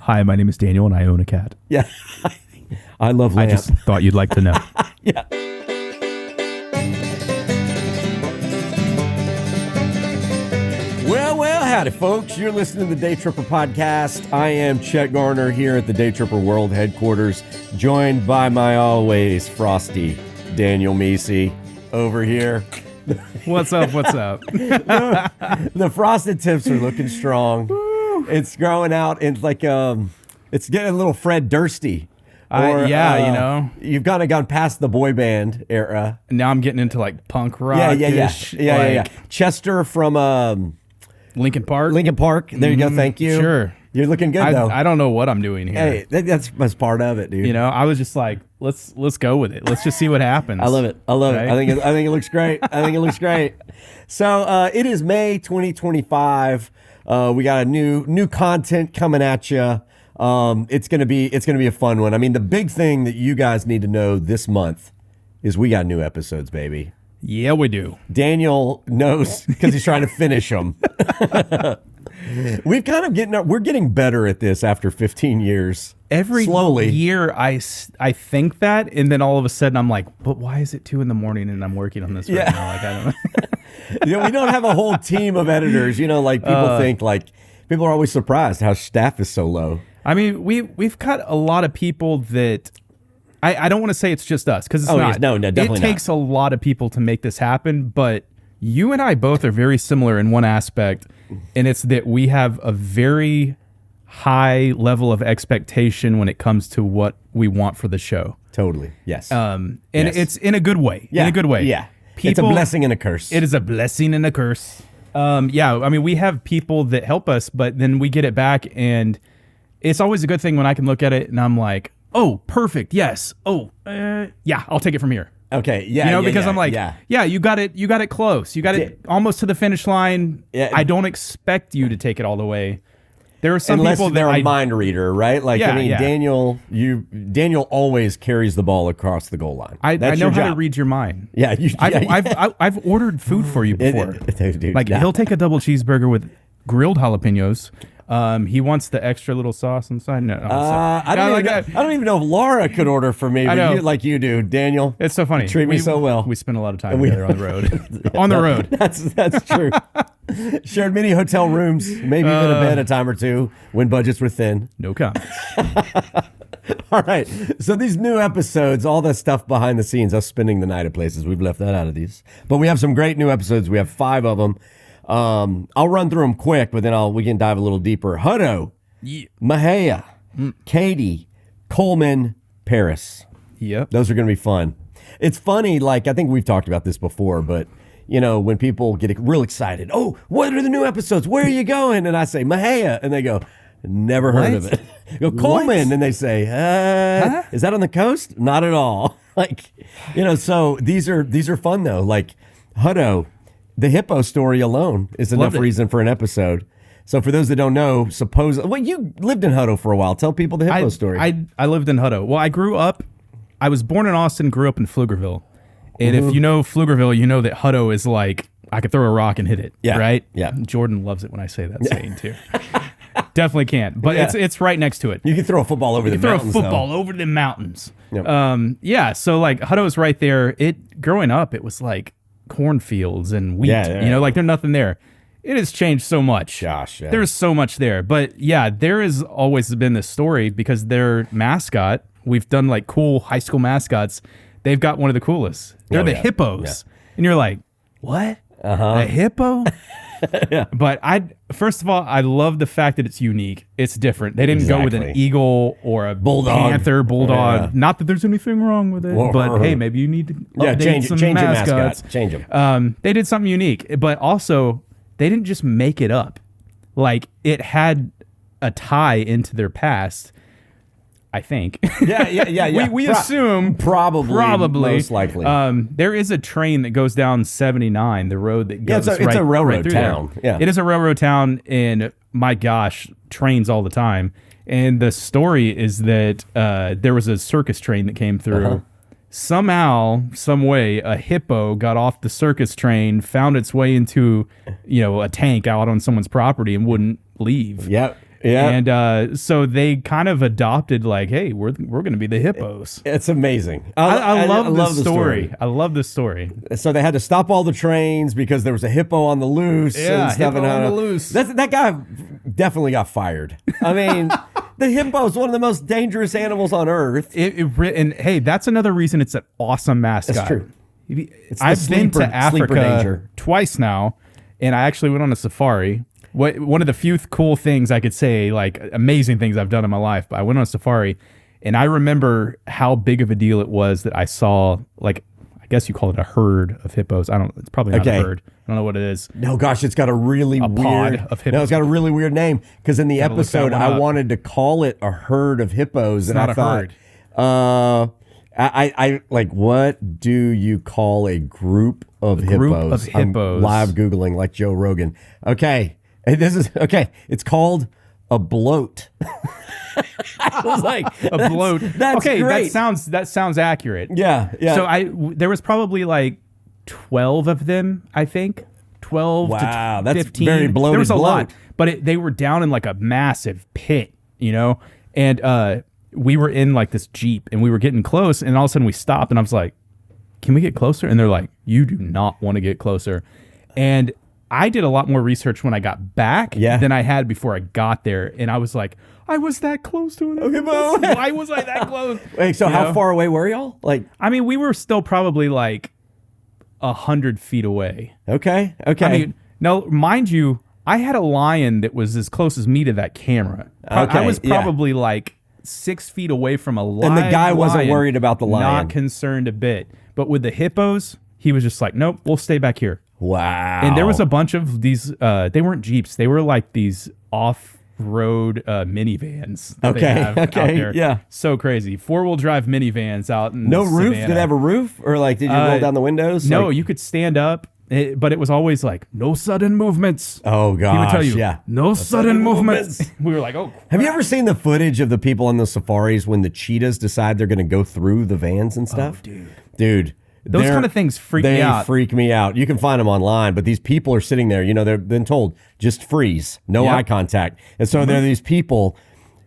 Hi, my name is Daniel, and I own a cat. Yeah. I love lamp. I just thought you'd like to know. Yeah. Well, howdy, folks. You're listening to the Daytripper podcast. I am Chet Garner here at the Daytripper World Headquarters, joined by my always frosty Daniel Meese over here. What's up? What's up? The frosted tips are looking strong. It's growing out. It's like it's getting a little Fred Dursty. You've kind of gone past the boy band era. Now I'm getting into like punk rock. Yeah. Chester from Lincoln Park. There you go. Thank you. Sure. You're looking good though. I don't know what I'm doing here. Hey, that's part of it, dude. You know, I was just like, let's go with it. Let's just see what happens. I love it. Right? I think it looks great. So it is May 2025. We got a new content coming at you. It's gonna be a fun one. I mean, the big thing that you guys need to know this month is we got new episodes, baby. Yeah, we do. Daniel knows because he's trying to finish them. We're getting better at this after 15 years. Every slowly year I think that, and then all of a sudden I'm like, but why is it 2 a.m. and I'm working on this right now? Like, I don't know. We don't have a whole team of editors. Like people think like people are always surprised how staff is so low. I mean, we've got a lot of people that I don't want to say it's just us because it's not. Yes, no, definitely it takes a lot of people to make this happen, but you and I both are very similar in one aspect, and it's that we have a very high level of expectation when it comes to what we want for the show. Totally. Yes. It's in a good way. Yeah. In a good way. Yeah. It's a blessing and a curse. It is a blessing and a curse. I mean, we have people that help us, but then we get it back, and it's always a good thing when I can look at it and I'm like, oh, perfect. Yes. Oh, yeah, I'll take it from here. Okay. Yeah. Because I'm like, you got it close. You got it almost to the finish line. Yeah. I don't expect you to take it all the way. There are some Unless people they're that a mind reader, right? Like, Daniel always carries the ball across the goal line. I know how to read your mind. Yeah. I've ordered food for you before. Dude, like he'll take a double cheeseburger with grilled jalapenos. He wants the extra little sauce inside. No, I don't even know if Laura could order for me, but like you do, Daniel. It's so funny. Treat me so well. We spend a lot of time together on the road. On the road. That's true. Shared many hotel rooms, maybe even a bed a time or two when budgets were thin. No comments. All right. So these new episodes, all the stuff behind the scenes, us spending the night at places, we've left that out of these. But we have some great new episodes. We have 5 of them. I'll run through them quick, but then we can dive a little deeper. Hutto, Mahia, Katie, Coleman, Paris. Yep. Those are going to be fun. It's funny, like, I think we've talked about this before, but, when people get real excited, oh, what are the new episodes? Where are you going? And I say, Mahia. And they go, never heard of it. I go, Coleman. And they say, is that on the coast? Not at all. Like, so these are fun, though. Like, Hutto. The hippo story alone is enough reason for an episode. So for those that don't know, you lived in Hutto for a while. Tell people the hippo story. I lived in Hutto. Well, I was born in Austin, grew up in Pflugerville. And if you know Pflugerville, you know that Hutto is like, I could throw a rock and hit it, right? Yeah. Jordan loves it when I say that saying too. Definitely can't, but it's right next to it. You can throw a football over the mountains. Over the mountains. Yep. So like Hutto's right there. Growing up, it was like cornfields and wheat, like there's nothing there. It has changed so much. Gosh, yeah. There's so much there. But there has always been this story because their mascot, we've done like cool high school mascots. They've got one of the coolest. They're the hippos. Yeah. And you're like, what? A hippo? Yeah. But first of all, I love the fact that it's unique. It's different. They didn't go with an eagle or a panther, bulldog. Yeah. Not that there's anything wrong with it, but hey, maybe you need to update some mascots. Change them. They did something unique, but also they didn't just make it up. Like it had a tie into their past. I think. Yeah. We assume probably most likely. There is a train that goes down 79, the road that goes. It's a railroad town. There. Yeah, it is a railroad town, and my gosh, trains all the time. And the story is that there was a circus train that came through. Somehow, some way, a hippo got off the circus train, found its way into, a tank out on someone's property, and wouldn't leave. Yep. Yeah. And so they kind of adopted like, hey, we're going to be the hippos. It's amazing. I love this story. I love this story. So they had to stop all the trains because there was a hippo on the loose. Yeah, and stuff hippo on the loose. That guy definitely got fired. I mean, the hippo is one of the most dangerous animals on earth. And hey, that's another reason it's an awesome mascot. That's true. I've been to Africa twice now, and I actually went on a safari. One of the few cool things I could say, like amazing things I've done in my life, but I went on a safari, and I remember how big of a deal it was that I saw, like, I guess you call it a herd of hippos. It's probably not a herd. I don't know what it is. No, gosh, it's got a really weird pod of hippos. No, it's got a really weird name because in the episode I wanted to call it a herd of hippos, and I thought, I like, what do you call a group of hippos? I'm live Googling like Joe Rogan. Okay. It's called a bloat. I was like, a bloat. That's okay, great. That sounds accurate. Yeah. So there was probably like 12 of them, I think. 12 to 15. That's very bloated. There was a lot, but they were down in like a massive pit, and we were in like this Jeep, and we were getting close, and all of a sudden we stopped, and I was like, can we get closer? And they're like, you do not want to get closer. And I did a lot more research when I got back than I had before I got there. And I was like, I was that close to it. Why was I that close? Wait, so how far away were y'all? Like, I mean, we were still probably like 100 feet away. Okay. I mean, now, mind you, I had a lion that was as close as me to that camera. Okay. I was probably like 6 feet away from a lion. And the guy wasn't worried about the lion. Not concerned a bit. But with the hippos, he was just like, nope, we'll stay back here. Wow. And there was a bunch of these, they weren't Jeeps. They were like these off-road minivans. That they have out there. Yeah. So crazy. 4-wheel drive minivans out in No the roof? Savannah. Did it have a roof? Or like, did you roll down the windows? No, you could stand up, but it was always like, no sudden movements. Oh, gosh. He would tell you, no sudden movements. We were like, oh, crap. Have you ever seen the footage of the people on the safaris when the cheetahs decide they're going to go through the vans and stuff? Oh, Dude. Those kind of things freak me out. They freak me out. You can find them online, but these people are sitting there, they've been told, just freeze, no eye contact. And so there are these people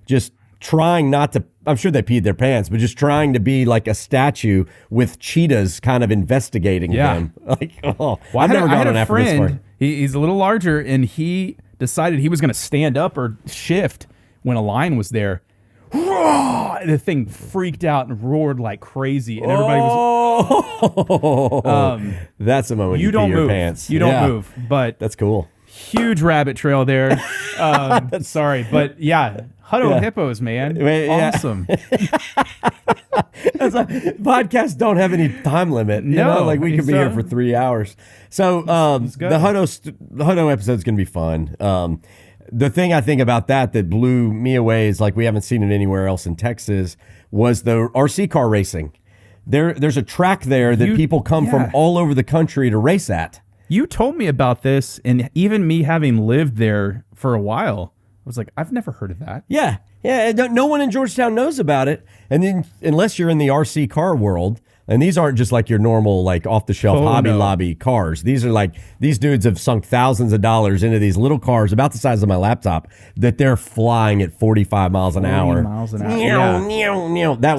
just trying not to, I'm sure they peed their pants, but just trying to be like a statue with cheetahs kind of investigating them. Like, I've never gone on after this far. He's a little larger, and he decided he was going to stand up or shift when a lion was there. The thing freaked out and roared like crazy, and everybody was. That's a moment you don't pee your move. pants. You don't move, but that's cool. Huge rabbit trail there. Sorry, but yeah, Hutto hippos, man, awesome. Podcasts don't have any time limit. Like we could be here for 3 hours. So the Hutto episode is going to be fun. The thing I think about that blew me away is like we haven't seen it anywhere else in Texas was the RC car racing. There's a track there that people come from all over the country to race at. You told me about this, and even me having lived there for a while, I was like, I've never heard of that. Yeah. No one in Georgetown knows about it, and then unless you're in the RC car world. And these aren't just like your normal, like off-the-shelf Hobby Lobby cars. These are like, these dudes have sunk thousands of dollars into these little cars about the size of my laptop that they're flying at 45 miles an hour. That was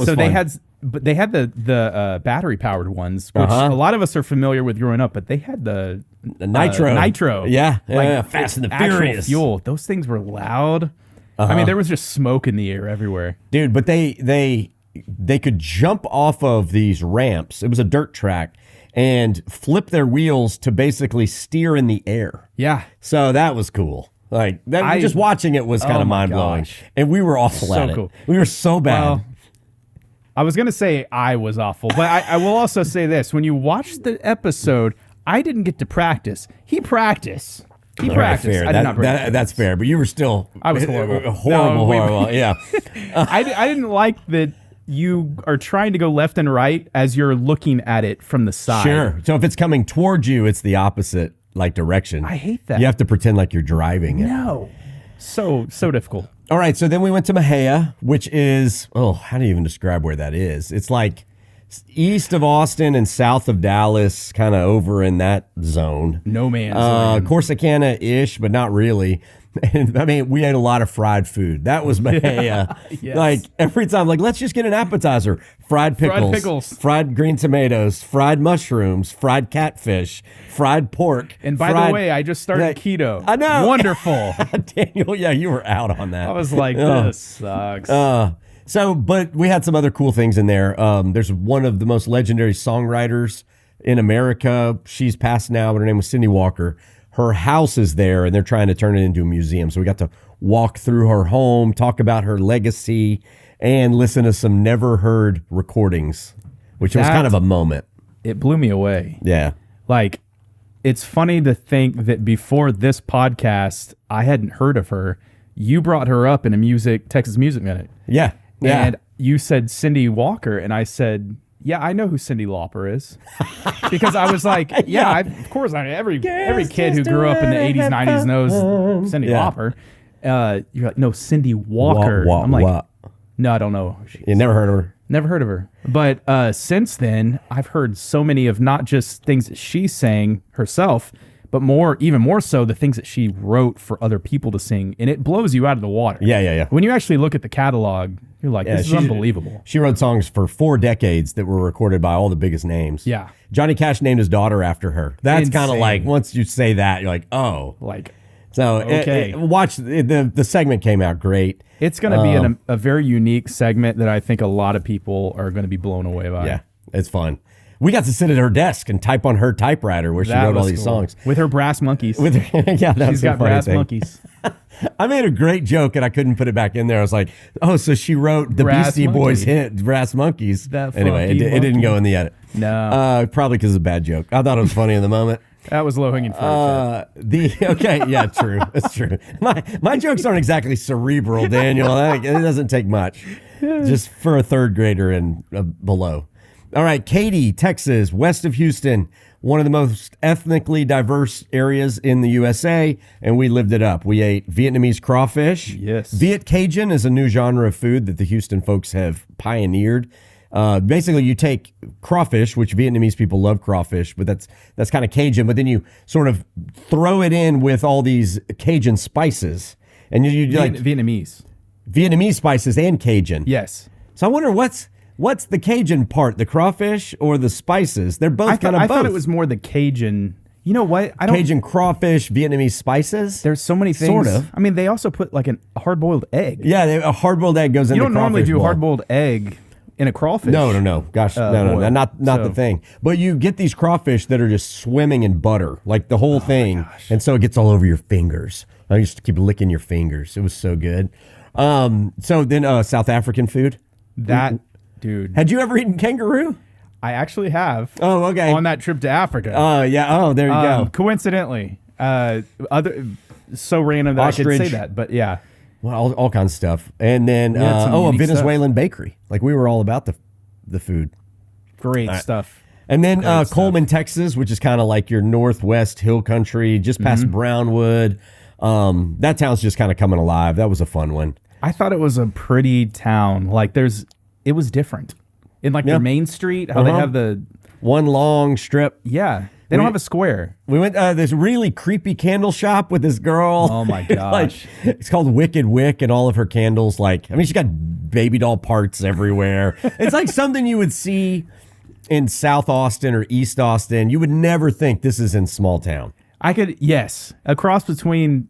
so fun. They had the battery-powered ones, which a lot of us are familiar with growing up, but they had the nitro. Yeah, like Fast and the Furious. Fuel. Those things were loud. I mean, there was just smoke in the air everywhere. Dude, but they could jump off of these ramps. It was a dirt track and flip their wheels to basically steer in the air. Yeah. So that was cool. Like just watching it was kind of mind blowing. And we were awful at it. Cool. We were so bad. Well, I was going to say I was awful, but I will also say this. When you watch the episode, I didn't get to practice. He practiced. I did not practice. That's fair, but you were still... I was horrible. Horrible. Yeah. I didn't like that you are trying to go left and right as you're looking at it from the side. Sure. So if it's coming towards you, it's the opposite direction. I hate that. You have to pretend like you're driving it. No. So difficult. All right, so then we went to Mahia, which is, how do you even describe where that is? It's like east of Austin and south of Dallas, kind of over in that zone. No man's land. Corsicana-ish, but not really. And I mean, we ate a lot of fried food. That was Mahia. Yes. Like every time, like, let's just get an appetizer. Fried pickles, fried green tomatoes, fried mushrooms, fried catfish, fried pork. And by the way, I just started keto. I know. Wonderful. Daniel, yeah, you were out on that. I was like, this sucks. But we had some other cool things in there. There's one of the most legendary songwriters in America. She's passed now, but her name was Cindy Walker. Her house is there, and they're trying to turn it into a museum. So we got to walk through her home, talk about her legacy, and listen to some never heard recordings, which was kind of a moment. It blew me away. Yeah. Like, it's funny to think that before this podcast, I hadn't heard of her. You brought her up in a Texas Music Minute. Yeah. Yeah. And you said Cindy Walker, and I said, yeah, I know who Cindy Lauper is. Because I was like, of course, every kid who grew up in the 80s, 90s knows Cindy Lauper. You're like, no, Cindy Walker. I'm like, no, I don't know. You never heard of her? Never heard of her. But since then, I've heard so many of not just things that she sang herself, but even more so, the things that she wrote for other people to sing. And it blows you out of the water. Yeah. When you actually look at the catalog, you're like, this is unbelievable. She wrote songs for 4 decades that were recorded by all the biggest names. Yeah. Johnny Cash named his daughter after her. That's kind of like, once you say that, you're like, oh. Like, so okay. Watch, the segment came out great. It's going to be a very unique segment that I think a lot of people are going to be blown away by. Yeah, it's fun. We got to sit at her desk and type on her typewriter where she wrote all these songs. With her brass monkeys. She's got brass monkeys. I made a great joke and I couldn't put it back in there. I was like, oh, so she wrote the Beastie Boys hit, Brass Monkeys. Anyway, it didn't go in the edit. No. Probably because of a bad joke. I thought it was funny in the moment. That was low-hanging fruit. True. It's true. My jokes aren't exactly cerebral, Daniel. It doesn't take much. Just for a third grader and below. All right, Katy, Texas, west of Houston, one of the most ethnically diverse areas in the USA, and we lived it up. We ate Vietnamese crawfish. Yes. Viet Cajun is a new genre of food that the Houston folks have pioneered. Basically, you take crawfish, which Vietnamese people love crawfish, but that's kind of Cajun, but then you sort of throw it in with all these Cajun spices. And you like Vietnamese spices and Cajun. Yes. So I wonder what's the Cajun part, the crawfish or the spices? They're both kind of both. I thought it was more the Cajun. You know what? Cajun crawfish, Vietnamese spices. There's so many things. Sort of. I mean, they also put like a hard-boiled egg. Yeah, a hard-boiled egg goes in the crawfish. You don't normally do hard-boiled egg in a crawfish. No. Gosh, no, not the thing. But you get these crawfish that are just swimming in butter, like the whole thing. And so it gets all over your fingers. I used to keep licking your fingers. It was so good. So then South African food. Dude. Had you ever eaten kangaroo? I actually have. Oh, okay. On that trip to Africa. Oh, yeah. Oh, there you go. Coincidentally. So random that Ostrich. I could say that, but yeah. Well, all kinds of stuff. And then, a Venezuelan bakery. Like, we were all about the food. Great stuff. And then Coleman, Texas, which is kind of like your northwest hill country, just past Brownwood. That town's just kind of coming alive. That was a fun one. I thought it was a pretty town. Like, it was different. In like their main street, how they have the one long strip. Yeah. They don't have a square. We went this really creepy candle shop with this girl. Oh my gosh. It's called Wicked Wick, and all of her candles, she's got baby doll parts everywhere. It's like something you would see in South Austin or East Austin. You would never think this is in small town. A cross between,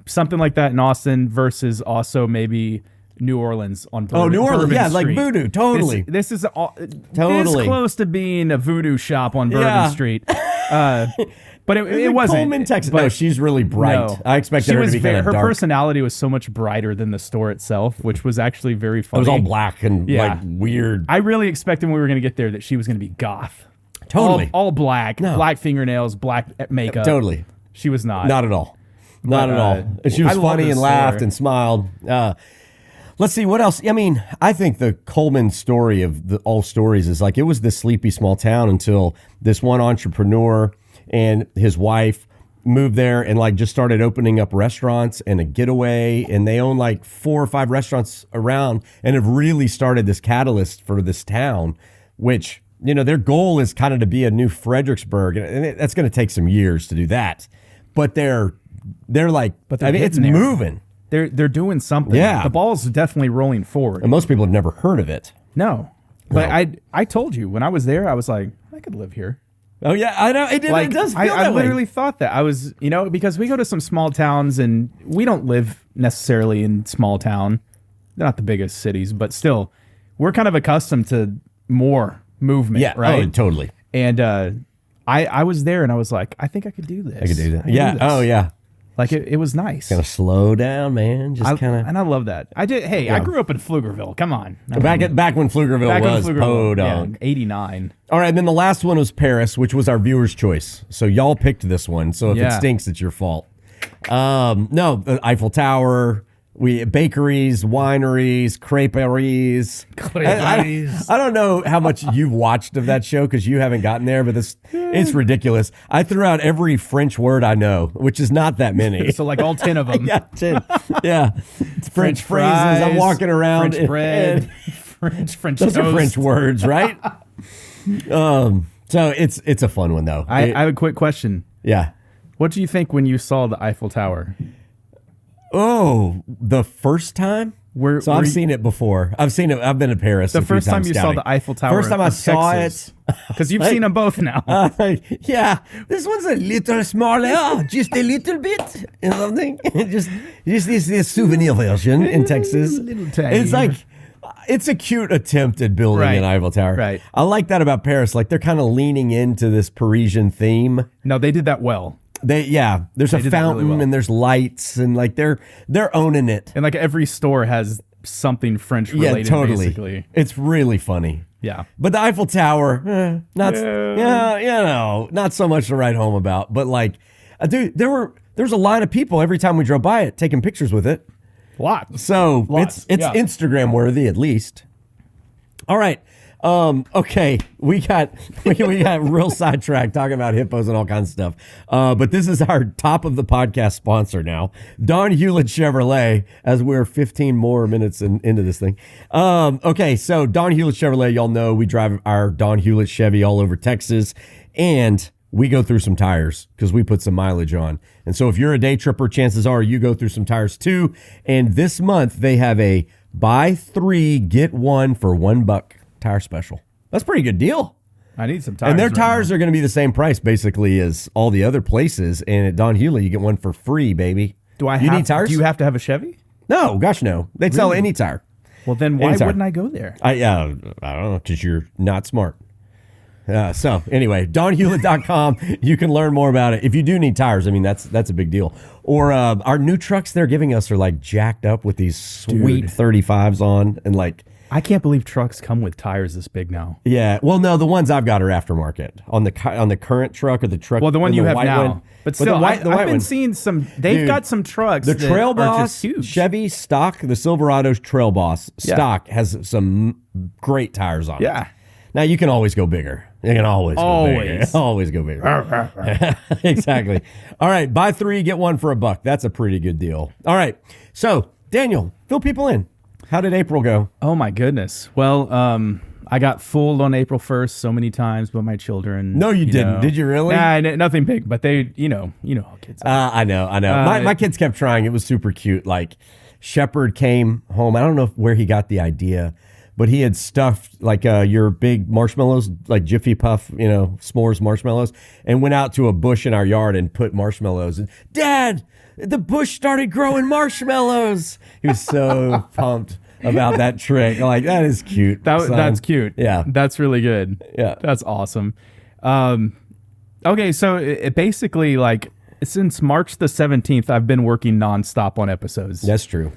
something like that in Austin versus also maybe New Orleans on Bourbon, New Orleans, Bourbon like Street. voodoo, totally. This is totally this close to being a voodoo shop on Bourbon Street. But it wasn't. Coleman, Texas. No, she's really bright. No. I expected her to be kind of dark. Her personality was so much brighter than the store itself, which was actually very funny. It was all black and weird. I really expected when we were going to get there that she was going to be goth. Totally. All black, black fingernails, black makeup. Totally. She was not. Not at all. Not at all. And she was funny and laughed and smiled. Let's see, what else? I mean, I think the Coleman story of all stories is like, it was this sleepy small town until this one entrepreneur and his wife moved there and just started opening up restaurants and a getaway. And they own 4 or 5 restaurants around and have really started this catalyst for this town, which, their goal is kind of to be a new Fredericksburg. And that's going to take some years to do that. But they're they're like, But I mean, it's getting there. moving. They're doing something. Yeah. The ball's definitely rolling forward. And most people have never heard of it. No. But I told you when I was there, I was like, I could live here. Oh yeah, I know. It does feel I that way. literally thought that. I was, because we go to some small towns and we don't live necessarily in small town. They're not the biggest cities, but still, we're kind of accustomed to more movement, Yeah, right? oh, totally. And I was there and I was like, I think I could do this. I could do that. I could Yeah. do this. Oh yeah. Like it was nice. Kind of slow down, man. Just kind of. And I love that. I did. Hey, I grew up in Pflugerville. Come on. Back when Pflugerville was podunk. 89. All right, then the last one was Paris, which was our viewer's choice. So y'all picked this one. So if it stinks, it's your fault. No, the Eiffel Tower, bakeries, wineries, creperies. I don't know how much you've watched of that show because you haven't gotten there, but it's ridiculous. I threw out every French word I know, which is not that many. So like all 10 of them. Yeah, 10. Yeah. French phrases. fries, I'm walking around. French bread. French Those toast. are French words, right? So it's a fun one though. I have a quick question. Yeah. What do you think when you saw the Eiffel Tower? Oh, the first time? I've seen it before. I've seen it. I've been to Paris. The first time you saw the Eiffel Tower. First time I saw it. Because you've seen them both now. Yeah. This one's a little smaller, just a little bit. And something. just this souvenir version in Texas. Little tiny. It's like, it's a cute attempt at building an Eiffel Tower. Right. I like that about Paris. Like they're kind of leaning into this Parisian theme. No, they did that well. There's a fountain really well. and there's lights and like they're owning it. And like every store has something French related. Yeah, totally. Basically. It's really funny. Yeah. But the Eiffel Tower, not so much to write home about. But like, dude, there's a line of people every time we drove by it taking pictures with it. Lots. So it's Instagram worthy at least. All right. Okay, we got real sidetracked talking about hippos and all kinds of stuff. But this is our top of the podcast sponsor now, Don Hewlett Chevrolet, as we're 15 more minutes into this thing. Okay, so Don Hewlett Chevrolet, y'all know we drive our Don Hewlett Chevy all over Texas, and we go through some tires because we put some mileage on. And so if you're a day tripper, chances are you go through some tires too. And this month they have a buy 3, get 1 for $1 tire special. That's a pretty good deal. I need some tires. And their tires are going to be the same price basically as all the other places. And at Don Hewlett, you get one for free, baby. Need tires? Do you have to have a Chevy? No, gosh, no. They'd sell any tire. Well, then why wouldn't I go there? I don't know, because you're not smart. So anyway, DonHewlett.com. You can learn more about it. If you do need tires, I mean, that's a big deal. Or our new trucks they're giving us are like jacked up with these sweet 35s on and like. I can't believe trucks come with tires this big now. Yeah. Well, no, the ones I've got are aftermarket. On the current truck or the truck. Well, the one you have now. One. But still, I've been one. seeing some. They've got some trucks. The Trail that are Boss just huge. Chevy stock, the Silverado's Trail Boss stock has some great tires on it. Yeah. Now you can always go bigger. You can always go bigger. Always go bigger. Exactly. All right, buy 3, get 1 for $1. That's a pretty good deal. All right. So, Daniel, fill people in. How did April go? Oh my goodness. Well, I got fooled on April 1st so many times by my children. No, you didn't. Did you really? Nah, nothing big, but they, you know how kids are. I know. My kids kept trying. It was super cute. Like Shepard came home. I don't know where he got the idea, but he had stuffed like your big marshmallows, like Jiffy Puff, s'mores marshmallows, and went out to a bush in our yard and put marshmallows. And Dad, the bush started growing marshmallows. He was so pumped about that trick. Like, that is cute. That's cute. Yeah. That's really good. Yeah. That's awesome. Okay, so it basically, like, since March the 17th, I've been working nonstop on episodes. That's true.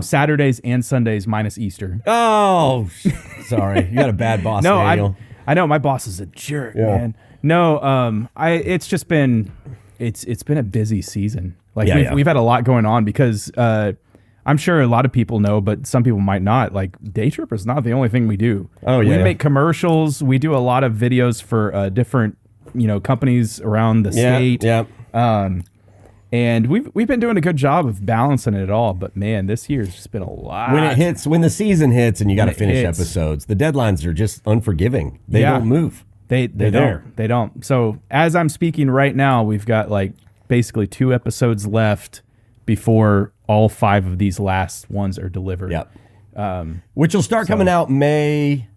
Saturdays and Sundays minus Easter. Oh, sorry. You got a bad boss, No, Daniel. I know. My boss is a jerk, man. No, it's just been, it's been a busy season. Like, we've had a lot going on because, I'm sure a lot of people know, but some people might not. Like, Daytripper is not the only thing we do. Oh, yeah. We make commercials. We do a lot of videos for different, companies around the state. Yeah. And we've been doing a good job of balancing it all. But man, this year's just been a lot. When the season hits and you got to finish episodes, the deadlines are just unforgiving. They don't move. They don't. So as I'm speaking right now, we've got like basically 2 episodes left before all 5 of these last ones are delivered. Yep. Which will start coming out May.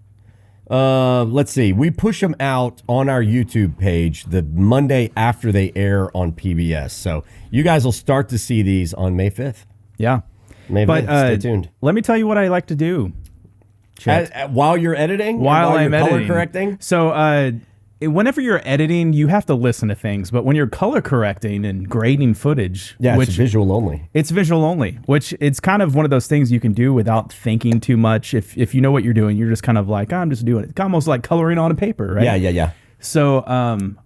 Let's see. We push them out on our YouTube page the Monday after they air on PBS. So you guys will start to see these on May 5th. Yeah. May 5th. Stay tuned. Let me tell you what I like to do. While you're editing? While I'm color editing. correcting? So whenever you're editing, you have to listen to things. But when you're color correcting and grading footage, it's visual only. It's visual only, which it's kind of one of those things you can do without thinking too much. If you know what you're doing, you're just kind of like, I'm just doing it. It's almost like coloring on a paper, right? Yeah. So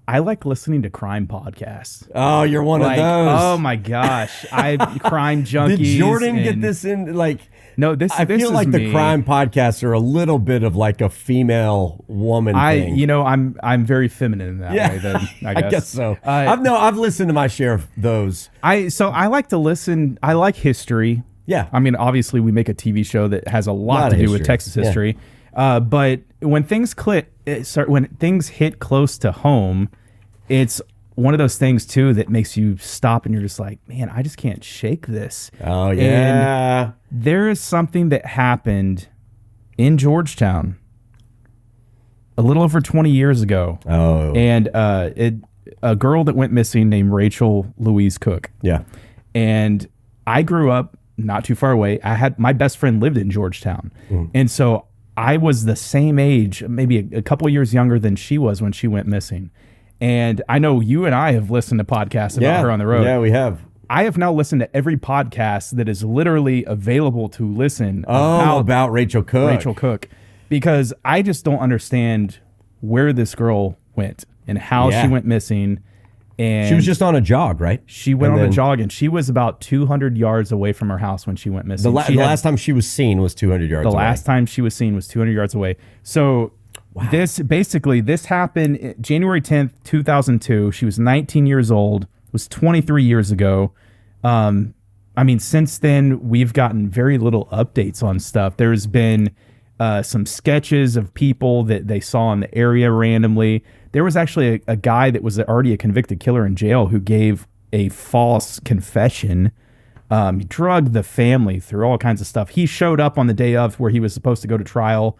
I like listening to crime podcasts. Oh, you're one of those. Oh my gosh, crime junkies. Did Jordan get this in? No, I feel like the crime podcasts are a little bit of like a female woman thing. I'm very feminine in that way. Then I guess so. I've listened to my share of those. I like to listen. I like history. Yeah. I mean, obviously, we make a TV show that has a lot to do with Texas history. Yeah. But when things hit close to home, it's one of those things too that makes you stop and you're just like, man, I just can't shake this. Oh yeah. And there is something that happened in Georgetown a little over 20 years ago. Oh. And a girl that went missing named Rachel Louise Cook. Yeah. And I grew up not too far away. My best friend lived in Georgetown. And so I was the same age, maybe a couple of years younger than she was when she went missing. And I know you and I have listened to podcasts about her on the road. Yeah, we have. I have now listened to every podcast that is literally available to listen about Rachel Cook. Because I just don't understand where this girl went and how she went missing. And she was just on a jog, right? She went on a jog, and she was about 200 yards away from her house when she went missing. The last time she was seen was 200 yards away. The last time she was seen was 200 yards away. So this happened January 10th, 2002. She was 19 years old. It was 23 years ago. I mean, since then, we've gotten very little updates on stuff. There's been some sketches of people that they saw in the area randomly. There was actually a guy that was already a convicted killer in jail who gave a false confession. He drugged the family through all kinds of stuff. He showed up on the day of where he was supposed to go to trial,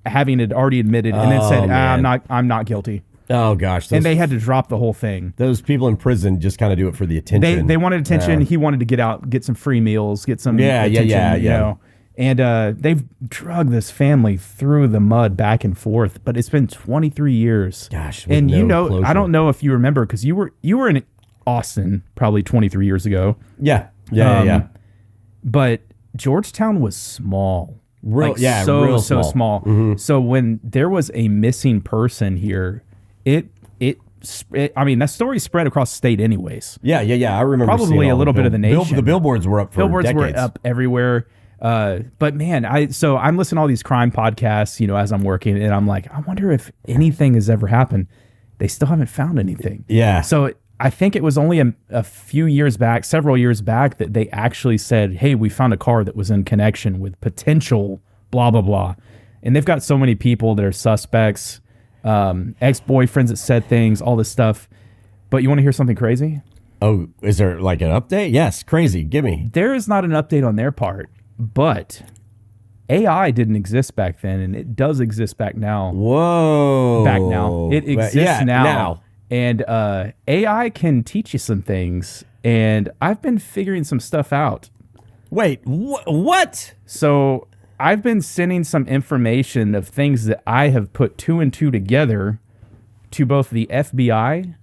having it already admitted, and then said, I'm not guilty. Oh, gosh. And they had to drop the whole thing. Those people in prison just kind of do it for the attention. They wanted attention. He wanted to get out, get some free meals, get some attention, you know. And they've drugged this family through the mud back and forth, but it's been 23 years. Gosh, and closure. I don't know if you remember, because you were in Austin probably 23 years ago. Yeah. But Georgetown was small. Real so small. Mm-hmm. So when there was a missing person here, that story spread across the state anyways. Yeah. I remember probably a little bit of the nation. The billboards were up for decades. Billboards were up everywhere. But man, I'm listening to all these crime podcasts, as I'm working, and I'm like, I wonder if anything has ever happened. They still haven't found anything. Yeah. So I think it was only several years back, that they actually said, hey, we found a car that was in connection with potential blah, blah, blah. And they've got so many people that are suspects, ex-boyfriends that said things, all this stuff. But you want to hear something crazy? Oh, is there like an update? Yes, crazy. Give me. There is not an update on their part, but AI didn't exist back then, and it does exist back now. Whoa. Back now. It exists now. And AI can teach you some things, and I've been figuring some stuff out. Wait, what? So I've been sending some information of things that I have put 2 and 2 together to both the FBI.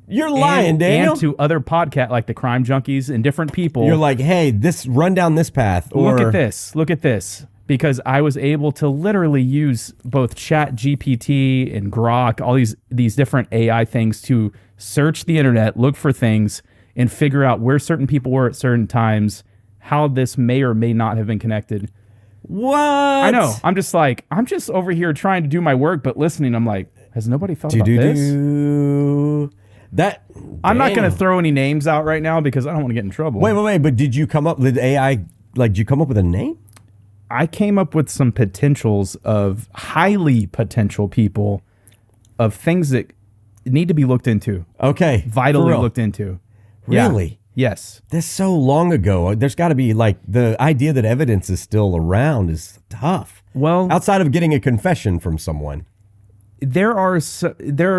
You're lying, Daniel. And to other podcasts like the Crime Junkies and different people. You're like, hey, run down this path. Or Look at this. Because I was able to literally use both Chat GPT and Grok, all these different AI things, to search the internet, look for things, and figure out where certain people were at certain times, how this may or may not have been connected. What? I know. I'm just over here trying to do my work, but listening, I'm like, has nobody thought about this? I'm not going to throw any names out right now because I don't want to get in trouble. Wait. But did you come up with AI? Did you come up with a name? I came up with some potentials of highly potential people, of things that need to be looked into. Okay. Vitally looked into. Yeah. Really? Yes. That's so long ago. There's got to be like the idea that evidence is still around is tough. Well, outside of getting a confession from someone. there are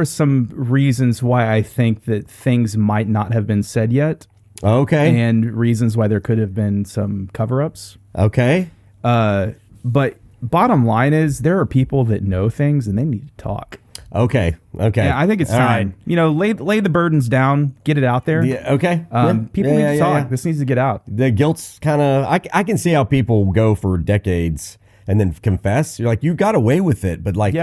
some reasons why I think that things might not have been said yet. Okay. And reasons why there could have been some cover-ups. Okay. But bottom line is there are people that know things and they need to talk. Okay. Yeah, I think it's All time. right. You know, lay the burdens down, get it out there. Yeah, okay. People need to talk. This needs to get out. The guilt's kind of, I can see how people go for decades and then confess. You're like, you got away with it, but like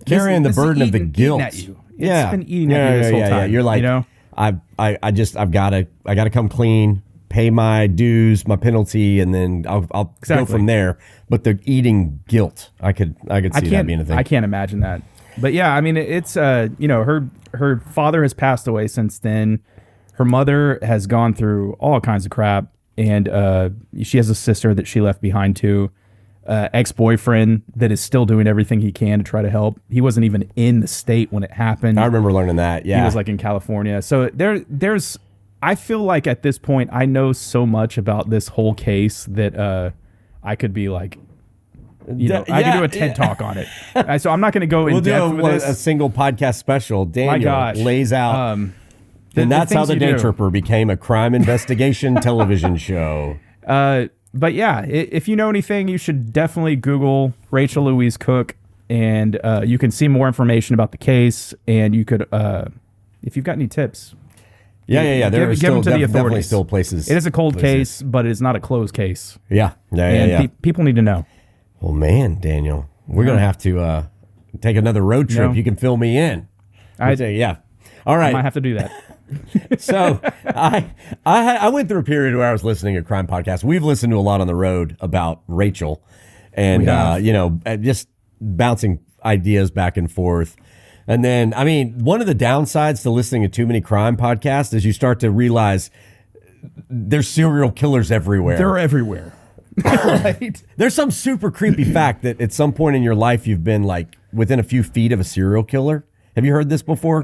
carrying the burden of the guilt. At you. It's been eating at you this whole time. Yeah. You're like, you know? I've got to come clean, pay my dues, my penalty, and then I'll go from there. But the eating guilt, I could see that being a thing. I can't imagine that. But yeah, I mean, it's her father has passed away since then. Her mother has gone through all kinds of crap, and she has a sister that she left behind too. Ex-boyfriend that is still doing everything he can to try to help. He wasn't even in the state when it happened. I remember learning that. Yeah, he was like in California. So there's. I feel like at this point I know so much about this whole case that I could be like. I could do a TED talk on it. So I'm not going to go in depth with this. A single podcast special. Daniel lays out. And that's how the Daytripper became a crime investigation television show. But yeah, if you know anything, you should definitely Google Rachel Louise Cook, and you can see more information about the case. And you could, if you've got any tips. Yeah. There are give them to the authorities. Definitely still places. It is a cold case, but it is not a closed case. Yeah. People need to know. Well, man, Daniel, we're going to have to take another road trip. You can fill me in. I'd say, yeah. All right. I might have to do that. So I went through a period where I was listening to crime podcasts. We've listened to a lot on the road about Rachel and, just bouncing ideas back and forth. And then, I mean, one of the downsides to listening to too many crime podcasts is you start to realize there's serial killers everywhere. They're everywhere. Right? There's some super creepy fact that at some point in your life you've been like within a few feet of a serial killer. Have you heard this before?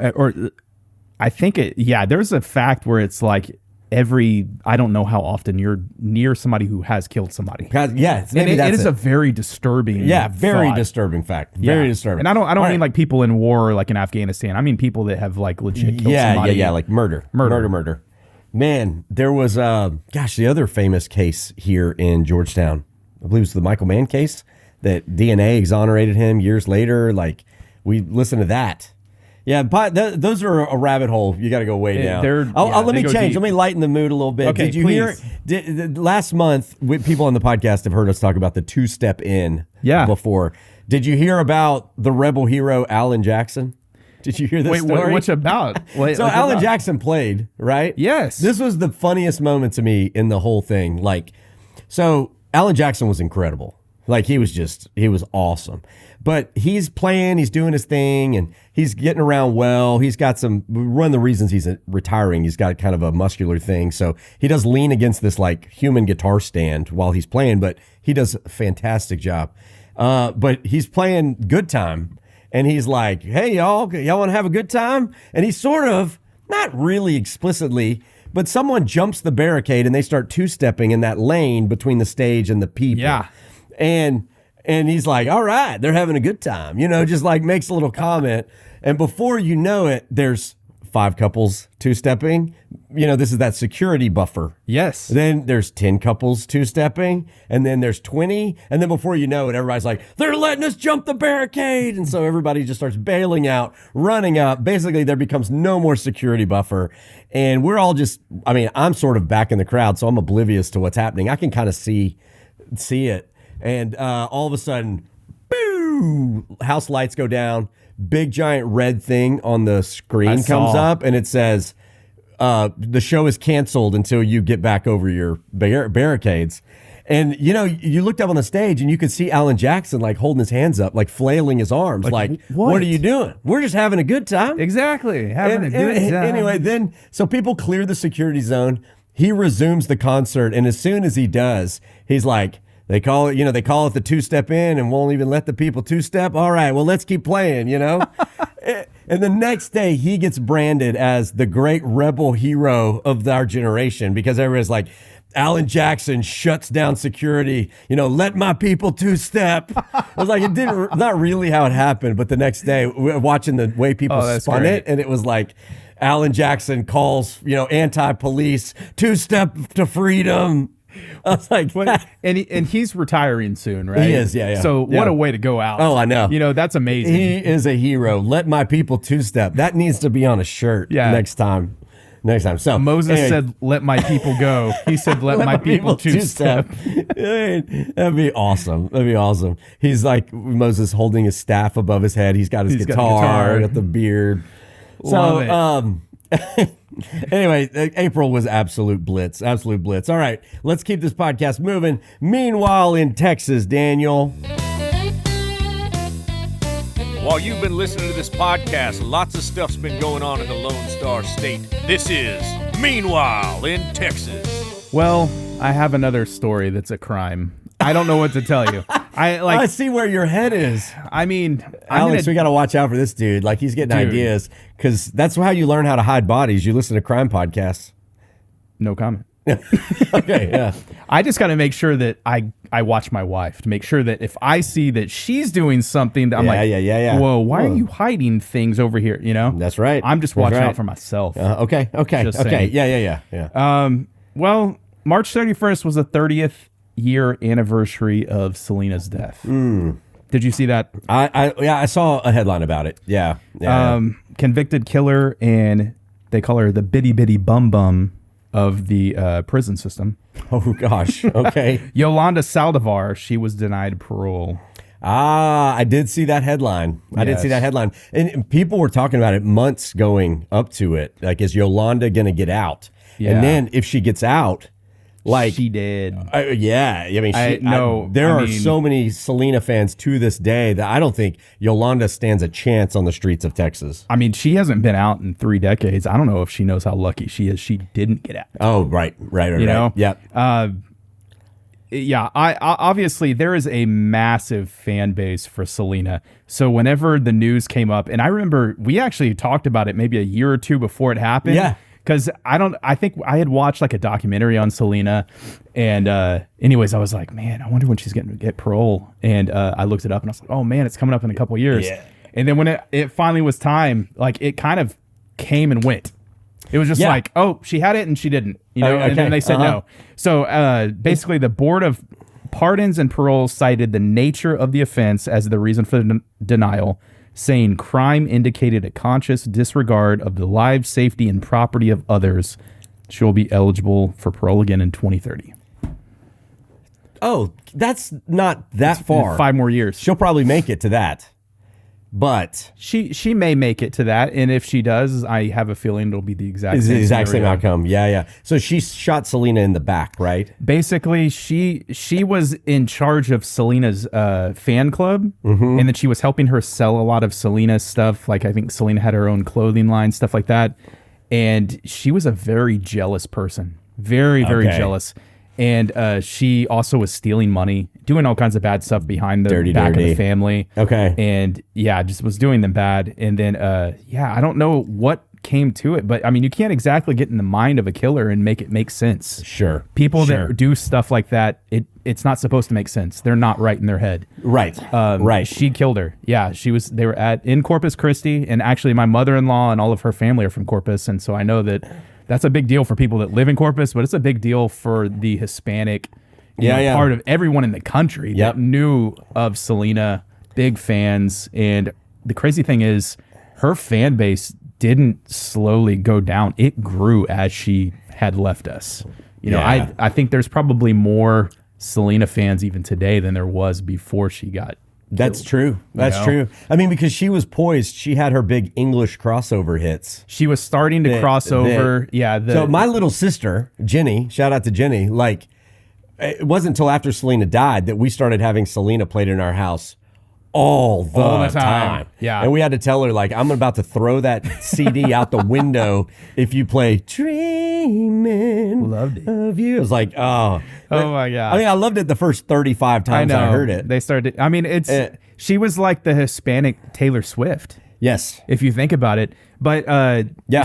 I think there's a fact where it's like I don't know how often you're near somebody who has killed somebody. Yeah, it is a very disturbing disturbing fact. Very disturbing. And I don't mean like people in war like in Afghanistan. I mean people that have like legit killed somebody. Yeah, like murder. Man, there was the other famous case here in Georgetown. I believe it was the Michael Mann case that DNA exonerated him years later. Like we listened to that. Yeah, but those are a rabbit hole. You got to go way down. Let me change. Let me lighten the mood a little bit. Okay, did you hear? Last month, people on the podcast have heard us talk about the two-step in. Yeah. Before, did you hear about the rebel hero Alan Jackson? Did you hear this story? What's about? Alan Jackson played, right? Yes. This was the funniest moment to me in the whole thing. So Alan Jackson was incredible. Like he was awesome. But he's playing, he's doing his thing, and he's getting around well. He's got one of the reasons he's retiring, he's got kind of a muscular thing. So he does lean against this like human guitar stand while he's playing, but he does a fantastic job. But he's playing Good Time, and he's like, hey, y'all want to have a good time? And he's sort of, not really explicitly, but someone jumps the barricade and they start two-stepping in that lane between the stage and the people. Yeah. And he's like, all right, they're having a good time, just like makes a little comment. And before you know it, there's 5 couples two-stepping. This is that security buffer. Yes. Then there's 10 couples two-stepping. And then there's 20. And then before you know it, everybody's like, they're letting us jump the barricade. And so everybody just starts bailing out, running up. Basically, there becomes no more security buffer. And we're all I'm sort of back in the crowd, so I'm oblivious to what's happening. I can kind of see it. And all of a sudden, boo! House lights go down. Big giant red thing on the screen comes up, and it says, "The show is canceled until you get back over your barricades." And you looked up on the stage, and you could see Alan Jackson like holding his hands up, like flailing his arms, like what are you doing? We're just having a good time. Exactly, having a good time. Anyway, then so people clear the security zone. He resumes the concert, and as soon as he does, he's like. They call it the two-step in and won't even let the people two-step. All right, well, let's keep playing, And the next day, he gets branded as the great rebel hero of our generation because everybody's like, Alan Jackson shuts down security. Let my people two-step. I was like, it didn't, not really how it happened. But the next day, we were watching the way people spun it, and it was like, Alan Jackson calls, anti-police, two-step to freedom. I was like, and he's retiring soon, right? He is, yeah. So what a way to go out. Oh, I know. That's amazing. He is a hero. Let my people two-step. That needs to be on a shirt next time. So Moses said, "Let my people go." He said, "Let my people two-step." That'd be awesome. He's like Moses holding his staff above his head. He's got his guitar, got the beard. Love it. Anyway, April was absolute blitz. All right, let's keep this podcast moving. Meanwhile, in Texas, Daniel. While you've been listening to this podcast, lots of stuff's been going on in the Lone Star State. This is Meanwhile in Texas. Well, I have another story that's a crime. I don't know what to tell you. I see where your head is. I mean, Alex, we got to watch out for this dude. Like, he's getting ideas, because that's how you learn how to hide bodies. You listen to crime podcasts. No comment. Okay, yeah. I just got to make sure that I watch my wife to make sure that if I see that she's doing something that I'm yeah. Whoa, why are you hiding things over here? That's right. I'm just watching out for myself. Okay. Yeah. Well, March 31st was the 30th year anniversary of Selena's death. Did you see that? I saw a headline about it. Yeah. Convicted killer, and they call her the bitty bitty bum bum of the prison system. Oh, gosh. Okay. Yolanda Saldivar, she was denied parole. I did see that headline. And people were talking about it months going up to it. Like, is Yolanda going to get out? Yeah. And then if she gets out, like, she did. Yeah. I mean, there are so many Selena fans to this day that I don't think Yolanda stands a chance on the streets of Texas. I mean, she hasn't been out in 3 decades. I don't know if she knows how lucky she is. She didn't get out. Oh, right. You know? Yep. Yeah. I obviously there is a massive fan base for Selena. So whenever the news came up, and I remember we actually talked about it maybe a year or two before it happened. Yeah. Because I think I had watched like a documentary on Selena, and anyways, I was like, man, I wonder when she's going to get parole. And I looked it up, and I was like, oh man, it's coming up in a couple of years. Yeah. And then when it finally was time, like, it kind of came and went. It was just like, oh, she had it and she didn't, and then they said no. So basically, the Board of Pardons and Paroles cited the nature of the offense as the reason for the denial, saying crime indicated a conscious disregard of the lives, safety, and property of others. She will be eligible for parole again in 2030. Oh, that's not that far. 5 more years. She'll probably make it to that. But she may make it to that, and if she does, I have a feeling it'll be the exact same outcome. Yeah. So she shot Selena in the back, right? Basically, she was in charge of Selena's fan club, and then she was helping her sell a lot of Selena's stuff. Like, I think Selena had her own clothing line, stuff like that. And she was a very jealous person, very jealous. And she also was stealing money, doing all kinds of bad stuff behind the back of the family. Okay. And just was doing them bad. And then, I don't know what came to it, but I mean, you can't exactly get in the mind of a killer and make it make sense. Sure. People that do stuff like that, it's not supposed to make sense. They're not right in their head. Right. Right. She killed her. Yeah. They were in Corpus Christi, and actually my mother-in-law and all of her family are from Corpus. And so I know that's a big deal for people that live in Corpus, but it's a big deal for the Hispanic part of everyone in the country that knew of Selena, big fans. And the crazy thing is, her fan base didn't slowly go down. It grew as she had left us. I think there's probably more Selena fans even today than there was before she got That's true. That's true. I mean, because she was poised. She had her big English crossover hits. She was starting to cross over. So my little sister, Jenny, shout out to Jenny, like, it wasn't until after Selena died that we started having Selena played in our house all the time. Yeah. And we had to tell her, like, I'm about to throw that CD out the window if you play Dreaming of You. It was like, oh my God. I mean, I loved it the first 35 times I heard it. They started, I mean, she was like the Hispanic Taylor Swift. Yes. if you think about it. But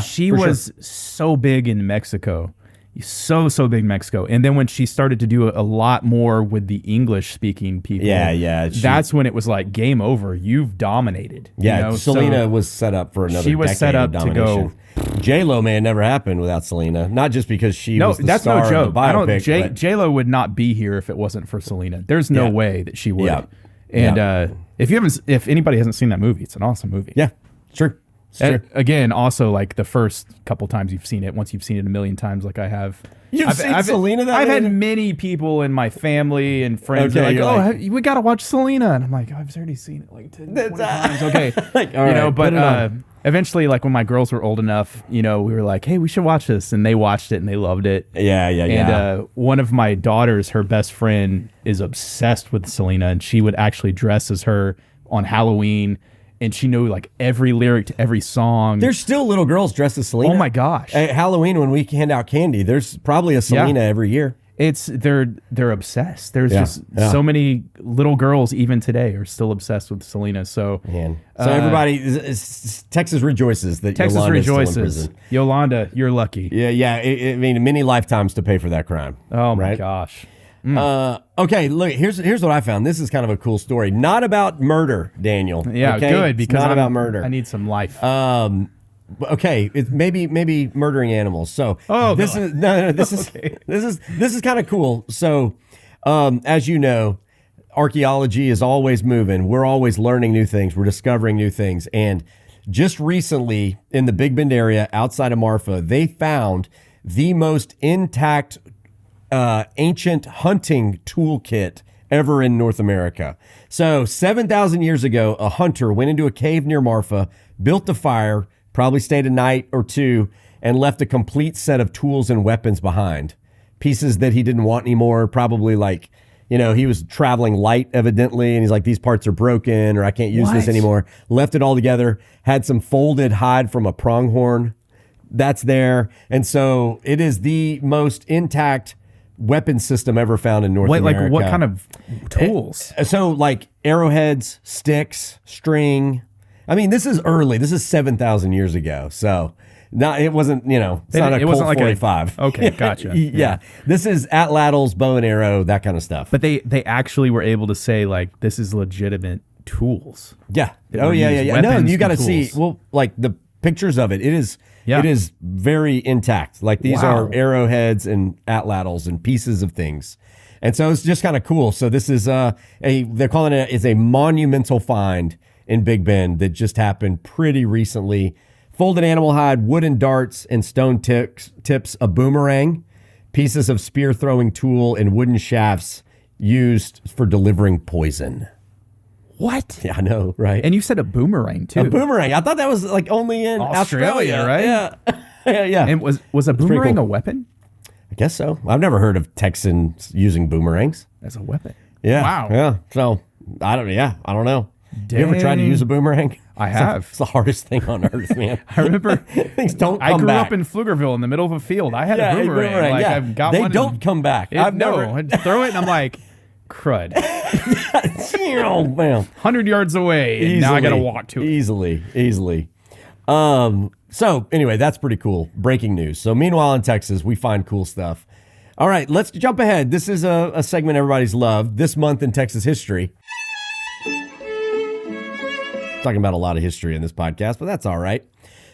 she was so big in Mexico. So big in Mexico. And then when she started to do a lot more with the English-speaking people, that's when it was like, game over. You've dominated. Yeah, you know? Selena was set up for another decade set up of domination. to go. J-Lo may have never happened without Selena. Not just because she was the that's star no joke. of the biopic. J-Lo would not be here if it wasn't for Selena. There's no way that she would. Yeah. And if anybody hasn't seen that movie, it's an awesome movie. Yeah, it's true. Again, also like the first couple times you've seen it, once you've seen it a million times, like I have. You've seen Selena? I've had many people in my family and friends that are like, we got to watch Selena. And I'm like, I've already seen it like 10, 20 times. Okay. But eventually, like when my girls were old enough, we were like, hey, we should watch this. And they watched it and they loved it. Yeah. And one of my daughters, her best friend, is obsessed with Selena. And she would actually dress as her on Halloween. And she knew like every lyric to every song. There's still little girls dressed as Selena. Oh my gosh! At Halloween, when we hand out candy, there's probably a Selena every year. They're obsessed. There's just so many little girls even today are still obsessed with Selena. So everybody, Texas rejoices that Yolanda's still in prison. Yolanda, you're lucky. Yeah. I mean, many lifetimes to pay for that crime. Oh my gosh. Okay, look, here's what I found. This is kind of a cool story. Not about murder, Daniel. Yeah, okay? good, because it's not about murder. I need some life. Okay, it's maybe murdering animals. So this is kind of cool. So as you know, archaeology is always moving. We're always learning new things. We're discovering new things. And just recently in the Big Bend area outside of Marfa, they found the most intact ancient hunting toolkit ever in North America. So 7,000 years ago, a hunter went into a cave near Marfa, built a fire, probably stayed a night or two, and left a complete set of tools and weapons behind. Pieces that he didn't want anymore, probably like, he was traveling light evidently, and he's like, these parts are broken, or I can't use this anymore. Left it all together, had some folded hide from a pronghorn. That's there. And so it is the most intact weapon system ever found in North America. Like what kind of tools? So like arrowheads, sticks, string. I mean, this is early. This is 7,000 years ago. So it wasn't, it's not a Colt 45. Okay, gotcha. Yeah. This is atlatls, bow and arrow, that kind of stuff. But they actually were able to say like, this is legitimate tools. Yeah. Oh, yeah. No, you got to see, like the pictures of it. It is very intact. Like these are arrowheads and atlatls and pieces of things. And so it's just kind of cool. So this is they're calling it is a monumental find in Big Bend that just happened pretty recently. Folded animal hide, wooden darts and stone tips, a boomerang, pieces of spear throwing tool and wooden shafts used for delivering poison. What? Yeah, I know, right? And you said a boomerang too. A boomerang. I thought that was like only in Australia, right? Yeah. Yeah. And was a boomerang cool. A weapon? I guess so. I've never heard of Texans using boomerangs as a weapon. Yeah. Wow. Yeah. So I don't know. Dang. You ever tried to use a boomerang? I have. It's the hardest thing on earth, man. I remember things don't come back. I grew up back. in Pflugerville in the middle of a field. I had a boomerang. Like, I've got they one don't come back. I'd throw it and I'm like, crud. 100 yards away, and now I got to walk to it. Easily. So anyway, that's pretty cool. Breaking news. So meanwhile in Texas, we find cool stuff. All right, let's jump ahead. This is a segment everybody's loved. This month in Texas history. Talking about a lot of history in this podcast, but that's all right.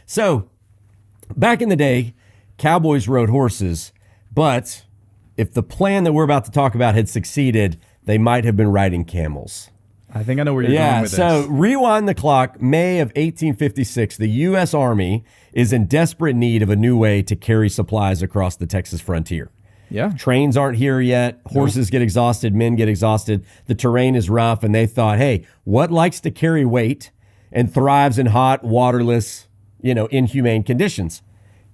So back in the day, cowboys rode horses, but if the plan that we're about to talk about had succeeded, they might have been riding camels. I think I know where you're going with this. So rewind the clock, May of 1856, the U.S. Army is in desperate need of a new way to carry supplies across the Texas frontier. Yeah. Trains aren't here yet. Horses get exhausted. Men get exhausted. The terrain is rough. And they thought, hey, what likes to carry weight and thrives in hot, waterless, inhumane conditions?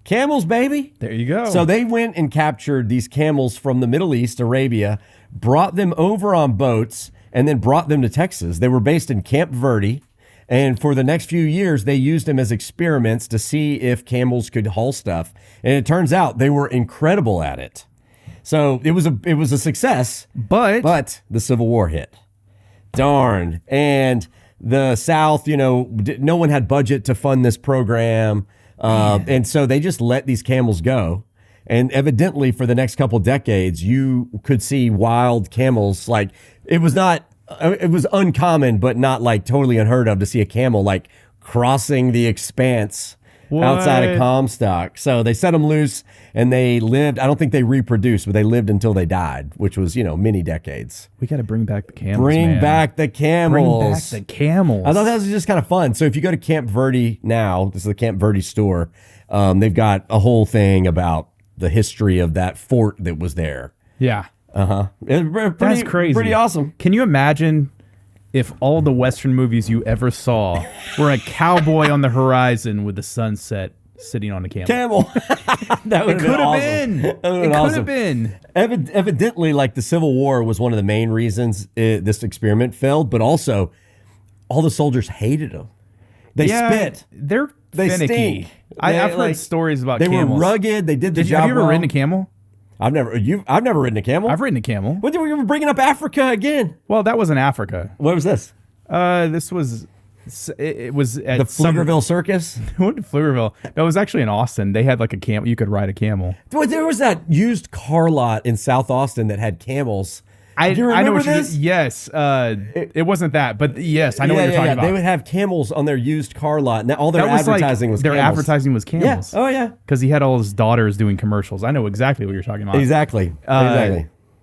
Camels, baby. There you go. So they went and captured these camels from the Middle East, Arabia, brought them over on boats, and then brought them to Texas. They were based in Camp Verde. And for the next few years, they used them as experiments to see if camels could haul stuff. And it turns out they were incredible at it. So it was a success, but the Civil War hit. Darn. And the South, no one had budget to fund this program. And so they just let these camels go. And evidently for the next couple decades, you could see wild camels. Like it was uncommon, but not like totally unheard of to see a camel like crossing the expanse outside of Comstock. So they set them loose and they lived. I don't think they reproduced, but they lived until they died, which was, many decades. We got to bring back the camels. Bring back the camels. I thought that was just kind of fun. So if you go to Camp Verde now, this is the Camp Verde store, they've got a whole thing about the history of that fort that was there. Yeah. That's crazy. Pretty awesome. Can you imagine if all the Western movies you ever saw were a cowboy on the horizon with the sunset sitting on a camel? That would have been It could have been. Evidently, like the Civil War was one of the main reasons this experiment failed, but also all the soldiers hated them. They spit. They finicky. stink. I've heard stories about camels. They were rugged. They did the job. Have you ever well. ridden a camel? I've never ridden a camel. I've ridden a camel. What were you bringing up Africa again? Well, that wasn't Africa. What was this? This was. It was at the Pflugerville Circus. What Pflugerville? No, it was actually in Austin. They had like a camel. You could ride a camel. There was that used car lot in South Austin that had camels. Do you remember I know what this? Yes. It wasn't that, but yes, I know what you're talking about. They would have camels on their used car lot. Now all their advertising was their camels. advertising was camels. Yeah. Oh yeah. Because he had all his daughters doing commercials. I know exactly what you're talking about. Exactly.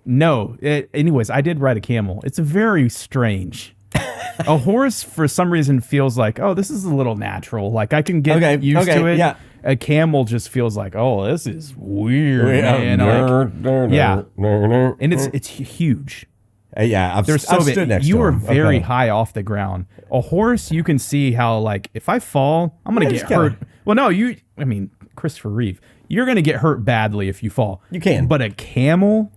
No. Anyways, I did ride a camel. It's very strange. A horse, for some reason, feels like, oh, this is a little natural. Like I can get used to it. Yeah. A camel just feels like, oh, this is weird, man. And it's huge. Yeah, I've stood next to you are very high off the ground. A horse, you can see how, like, if I fall, I'm gonna get hurt. Well, no, Christopher Reeve, you're gonna get hurt badly if you fall. You can, but a camel.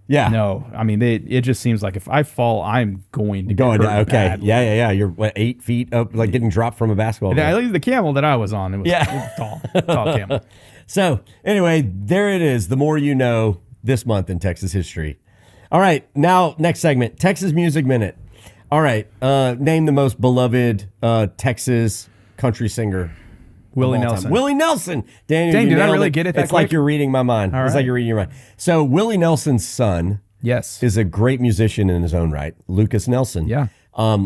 Yeah. No, I mean, it just seems like if I fall, I'm going to get hurt badly. Yeah. You're what, 8 feet up, like getting dropped from a basketball. At least the camel that I was on, it was tall camel. So anyway, there it is. The more you know this month in Texas history. All right, now next segment, Texas Music Minute. All right, name the most beloved Texas country singer. Willie Nelson. Willie Nelson. Daniel, did I really get it that It's quick? like you're reading my mind. It's like you're reading your mind. So Willie Nelson's son is a great musician in his own right, Lucas Nelson. Yeah.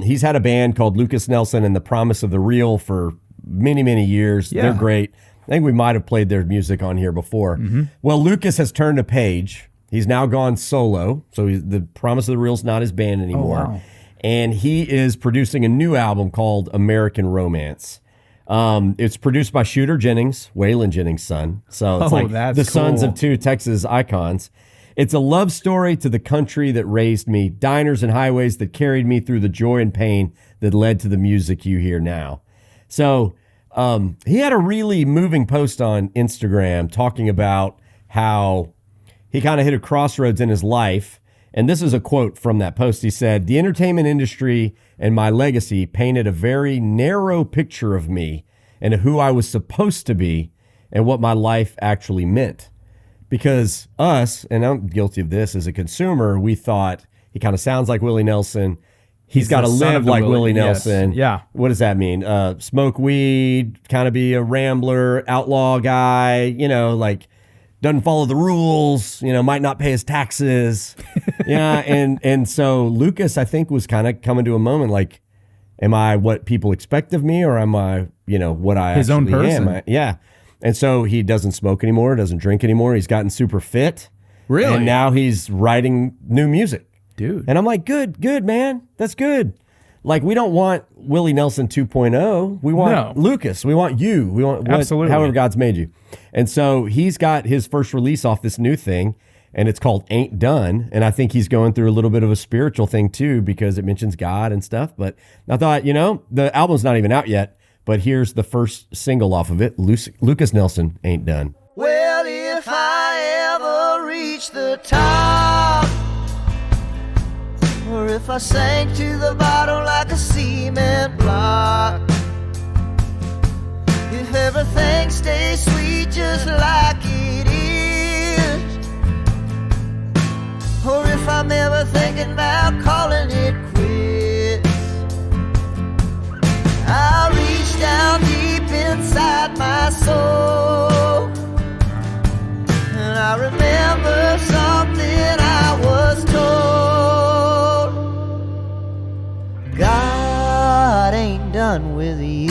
He's had a band called Lucas Nelson and the Promise of the Real for many, many years. Yeah. They're great. I think we might have played their music on here before. Mm-hmm. Well, Lucas has turned a page. He's now gone solo. So the Promise of the Real's not his band anymore. Oh, wow. And he is producing a new album called American Romance. It's produced by Shooter Jennings, Waylon Jennings' son. So it's like the sons of two Texas icons. It's a love story to the country that raised me, diners and highways that carried me through the joy and pain that led to the music you hear now. So he had a really moving post on Instagram talking about how he kind of hit a crossroads in his life. And this is a quote from that post. He said, "The entertainment industry and my legacy painted a very narrow picture of me and who I was supposed to be and what my life actually meant. Because us, and I'm guilty of this as a consumer, we thought he kind of sounds like Willie Nelson. He's got to live like Willie Nelson. Yes. Yeah. What does that mean? Smoke weed, kind of be a rambler, outlaw guy, like doesn't follow the rules, might not pay his taxes. Yeah. And so Lucas, I think, was kind of coming to a moment like, am I what people expect of me, or am I, what I his own person? Am? Yeah. And so he doesn't smoke anymore, doesn't drink anymore. He's gotten super fit. Really? And now he's writing new music. Dude. And I'm like, good, man. That's good. Like, we don't want Willie Nelson 2.0. We want Lucas. We want you. We want however God's made you. And so he's got his first release off this new thing, and it's called Ain't Done. And I think he's going through a little bit of a spiritual thing too, because it mentions God and stuff. But I thought, the album's not even out yet, but here's the first single off of it. Lucas Nelson, Ain't Done. Well, if I ever reach the top, or if I sank to the bottom like a cement block, if everything stays sweet just like it is, or if I'm ever thinking about calling it quits, done with you.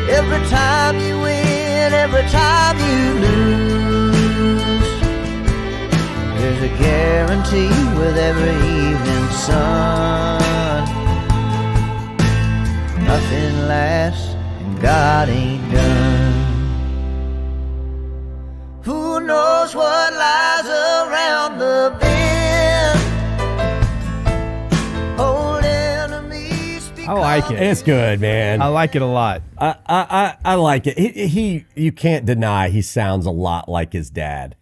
Every time you win, every time you lose, there's a guarantee with every evening sun. Nothing lasts and God ain't done. Who knows what lies around the bend? Old enemies I like it. It's good, man. I like it a lot. I like it. He you can't deny he sounds a lot like his dad,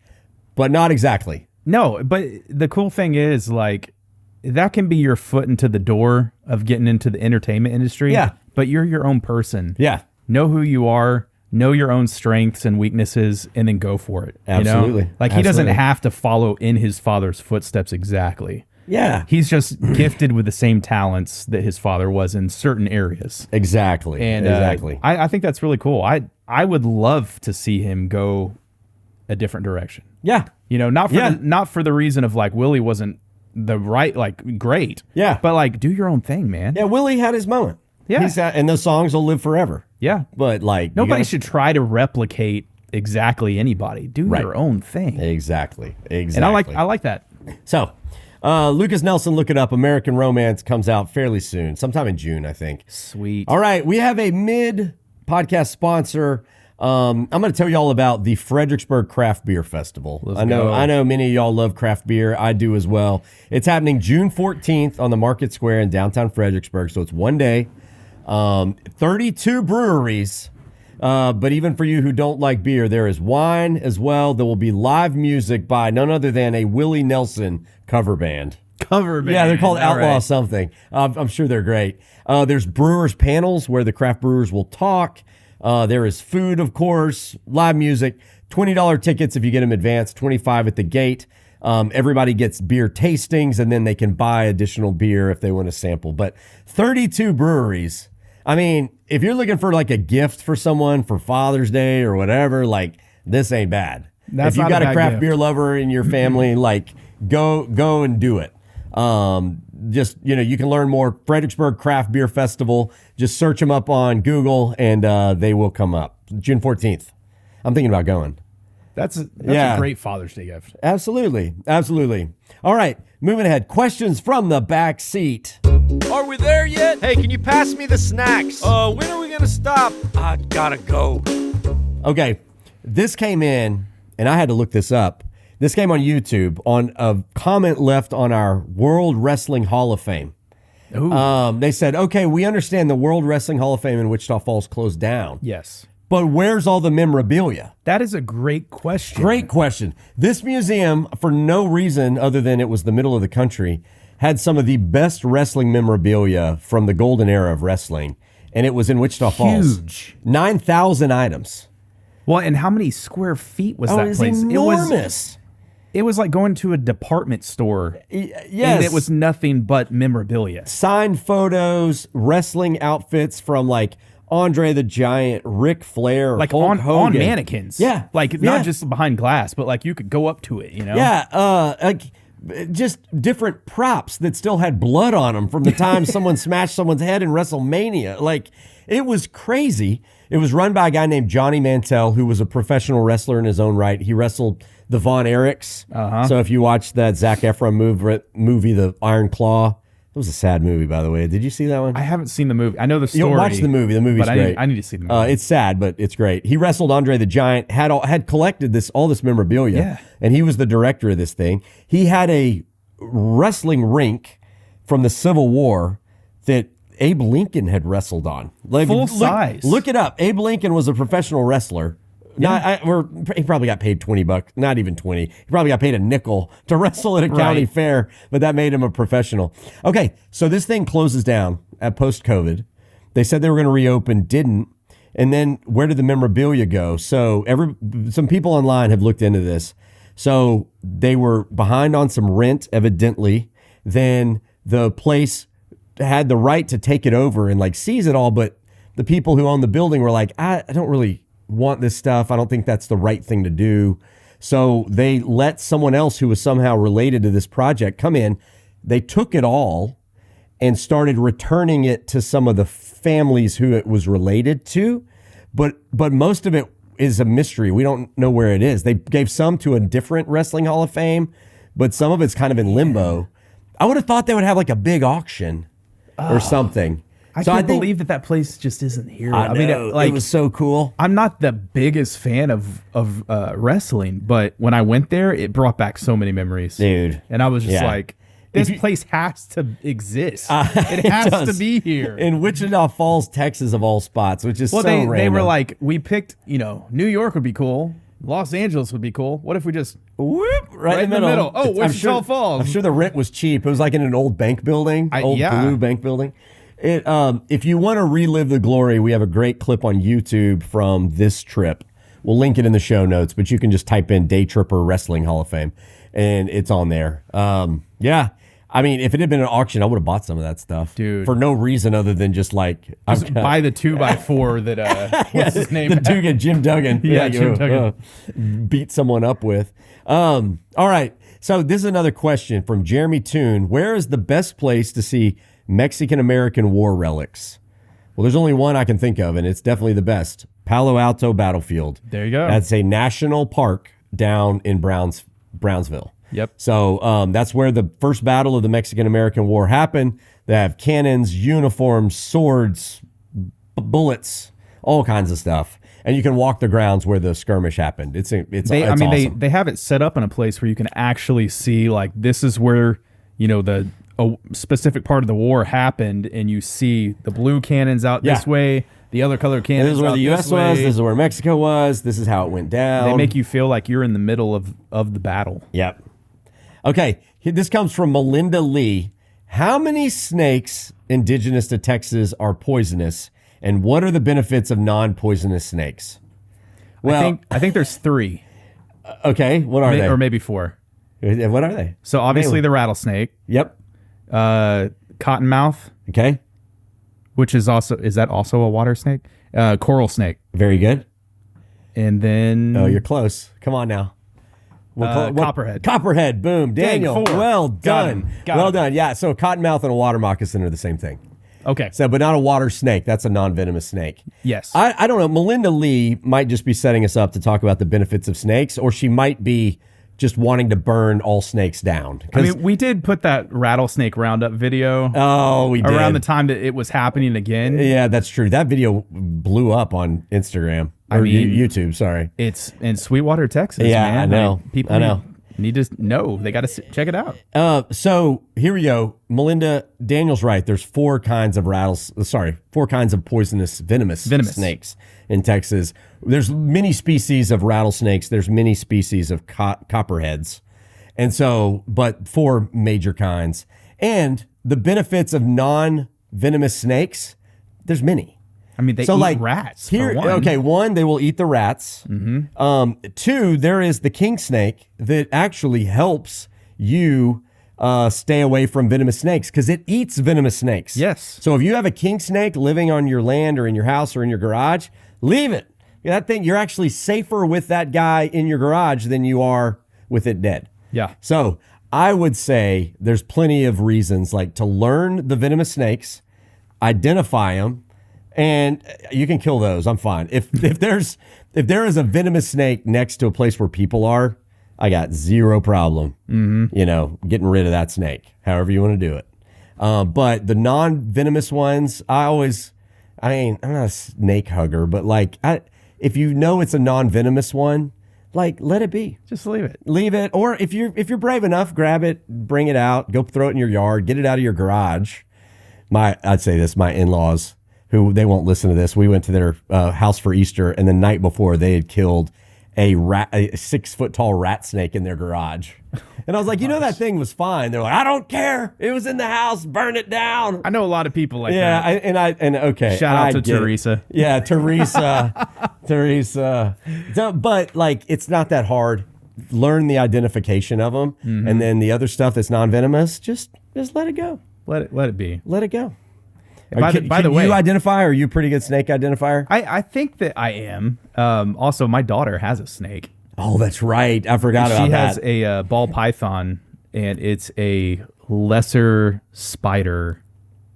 but not exactly. No, but the cool thing is, like, that can be your foot into the door of getting into the entertainment industry. Yeah. But you're your own person. Yeah. Know who you are, know your own strengths and weaknesses, and then go for it. Absolutely. You know? Like, he doesn't have to follow in his father's footsteps exactly. Yeah. He's just gifted with the same talents that his father was in certain areas. Exactly. And exactly. I think that's really cool. I would love to see him go a different direction. Yeah. You know, not for the reason of, like, Willie wasn't the right, like, great. Yeah. But, like, do your own thing, man. Yeah, Willie had his moment. Yeah. And those songs will live forever. Yeah. But, like, Nobody should try to replicate exactly anybody. Do your own thing. Exactly. And I like that. So, Lucas Nelson, look it up. American Romance comes out fairly soon, sometime in June, I think. Sweet. All right, we have a mid-podcast sponsor. I'm going to tell you all about the Fredericksburg Craft Beer Festival. Let's I go. know many of y'all love craft beer. I do as well. It's happening June 14th on the Market Square in downtown Fredericksburg, so it's one day. 32 breweries. But even for you who don't like beer, there is wine as well. There will be live music by none other than a Willie Nelson cover band. Cover band. Yeah, they're called All Outlaw right. something. I'm sure they're great. There's brewers panels where the craft brewers will talk. There is food, of course, live music, $20 tickets if you get them advanced, $25 at the gate. Everybody gets beer tastings, and then they can buy additional beer if they want to sample. But 32 breweries. I mean, if you're looking for like a gift for someone for Father's Day or whatever, like, this ain't bad. That's if you've not got a a bad craft gift. beer lover in your family, like, go and do it. Just, you can learn more. Fredericksburg Craft Beer Festival. Just search them up on Google, and they will come up. June 14th. I'm thinking about going. That's a great Father's Day gift. Absolutely. Absolutely. All right. Moving ahead. Questions from the back seat. Are we there yet? Hey, can you pass me the snacks? When are we gonna stop? I gotta go. Okay. This came in, and I had to look this up. This came on YouTube on a comment left on our World Wrestling Hall of Fame. Ooh. They said, okay, we understand the World Wrestling Hall of Fame in Wichita Falls closed down, Yes. but where's all the memorabilia? That is a great question. Great question. This museum, for no reason other than it was the middle of the country, had some of the best wrestling memorabilia from the golden era of wrestling, and it was in Wichita Falls. Huge. 9,000 items. Well, and how many square feet was that It was place? enormous. It was like going to a department store. Yes. And it was nothing but memorabilia. Signed photos, wrestling outfits from like Andre the Giant, Ric Flair, Like Hulk on Hogan. mannequins. Yeah. Like Yeah. not just behind glass, but like you could go up to it, you know? Yeah, like just different props that still had blood on them from the time someone smashed someone's head in WrestleMania. Like, it was crazy. It was run by a guy named Johnny Mantell, who was a professional wrestler in his own right. He wrestled the Von Erichs. So if you watch that Zac Efron movie, The Iron Claw, it was a sad movie, by the way. Did you see that one? I haven't seen the movie. I know the story. You watch the movie. The movie's but great. I need to see the movie. It's sad, but it's great. He wrestled Andre the Giant, had collected all this memorabilia, Yeah. and he was the director of this thing. He had a wrestling rink from the Civil War that Abe Lincoln had wrestled on. Like, Full size. Look it up. Abe Lincoln was a professional wrestler. He probably got paid $20, not even 20. He probably got paid a nickel to wrestle at a county Right. fair, but that made him a professional. Okay, so this thing closes down at post-COVID. They said they were going to reopen, didn't. And then where did the memorabilia go? So some people online have looked into this. So they were behind on some rent, evidently. Then the place had the right to take it over and like seize it all, but the people who own the building were like, I don't really want this stuff. I don't think that's the right thing to do. So they let someone else who was somehow related to this project come in. They took it all and started returning it to some of the families who it was related to. But most of it is a mystery. We don't know where it is. They gave some to a different Wrestling Hall of Fame, but some of it's kind of in limbo. I would have thought they would have like a big auction or something. I can't believe that place just isn't here. I mean, it was so cool. I'm not the biggest fan of wrestling, but when I went there, it brought back so many memories, dude. And I was just like, this place has to exist. It has to be here in Wichita Falls, Texas, of all spots, which is so random. They were like, we picked, New York would be cool. Los Angeles would be cool. What if we just whoop right in the middle? Oh, Wichita Falls. I'm sure the rent was cheap. It was like in an old bank building, blue bank building. If you want to relive the glory, we have a great clip on YouTube from this trip. We'll link it in the show notes, but you can just type in Daytripper Wrestling Hall of Fame, and it's on there. Yeah. I mean, if it had been an auction, I would have bought some of that stuff, dude, for no reason other than just buy the 2x4 that what's his name? Jim Duggan. Jim Duggan beat someone up with. All right, so this is another question from Jeremy Toon. Where is the best place to see Mexican-American war relics? Well, there's only one I can think of, and it's definitely the best. Palo Alto Battlefield. There you go. That's a national park down in Brownsville. Yep. So that's where the first battle of the Mexican-American War happened. They have cannons, uniforms, swords, bullets, all kinds of stuff. And you can walk the grounds where the skirmish happened. It's awesome. They have it set up in a place where you can actually see, like, this is where, the specific part of the war happened, and you see the blue cannons out this way, the other color cannons. This is where the U.S. was. This is where Mexico was. This is how it went down. They make you feel like you're in the middle of the battle. Yep. Okay, this comes from Melinda Lee. How many snakes indigenous to Texas are poisonous, and what are the benefits of non-poisonous snakes? Well, I think there's 3. Okay, what are they? Or maybe 4. What are they? So obviously the rattlesnake. Yep. Cottonmouth. Okay. Which is that also a water snake? Coral snake. Very good. And then... Oh, you're close. Come on now. Copperhead. Copperhead. Boom. Daniel. Dang, 4. Well done. Got him. Done. Yeah. So cottonmouth and a water moccasin are the same thing. Okay. So, but not a water snake. That's a non-venomous snake. Yes. I don't know. Melinda Lee might just be setting us up to talk about the benefits of snakes, or she might be just wanting to burn all snakes down. I mean, we did put that rattlesnake roundup video. Oh, we did. Around the time that it was happening again. Yeah, that's true. That video blew up on Instagram. Or YouTube, sorry. It's in Sweetwater, Texas. Yeah, man. I know. People need to know. They got to check it out. So here we go. Melinda, Daniel's right. There's 4 kinds of poisonous, venomous snakes in Texas. There's many species of rattlesnakes. There's many species of copperheads. And so, but 4 major kinds. And the benefits of non-venomous snakes, there's many. I mean, they eat rats. Here, for one. Okay, 1, they will eat the rats. 2, there is the king snake that actually helps you stay away from venomous snakes because it eats venomous snakes. Yes. So if you have a king snake living on your land or in your house or in your garage, leave it. That thing, you're actually safer with that guy in your garage than you are with it dead. Yeah. So I would say there's plenty of reasons, like to learn the venomous snakes, identify them, and you can kill those. I'm fine. If there is a venomous snake next to a place where people are, I got zero problem. Getting rid of that snake. However you want to do it. But the non-venomous ones, I'm not a snake hugger, but if you know it's a non-venomous one, let it be. Just leave it. Leave it. Or if you're brave enough, grab it, bring it out, go throw it in your yard, get it out of your garage. I'd say this, my in-laws, who they won't listen to this. We went to their house for Easter, and the night before they had killed a 6-foot tall rat snake in their garage. And I was like, that thing was fine. They're like, I don't care. It was in the house. Burn it down. I know a lot of people like that. Okay. Shout out to Teresa. Yeah, Teresa. Teresa. But it's not that hard. Learn the identification of them, and then the other stuff that's non-venomous, just let it go. Let it be. Let it go. By the way, you identify? Are you a pretty good snake identifier? I think that I am. Also, my daughter has a snake. Oh, that's right. I forgot about that. She has a ball python, and it's a lesser spider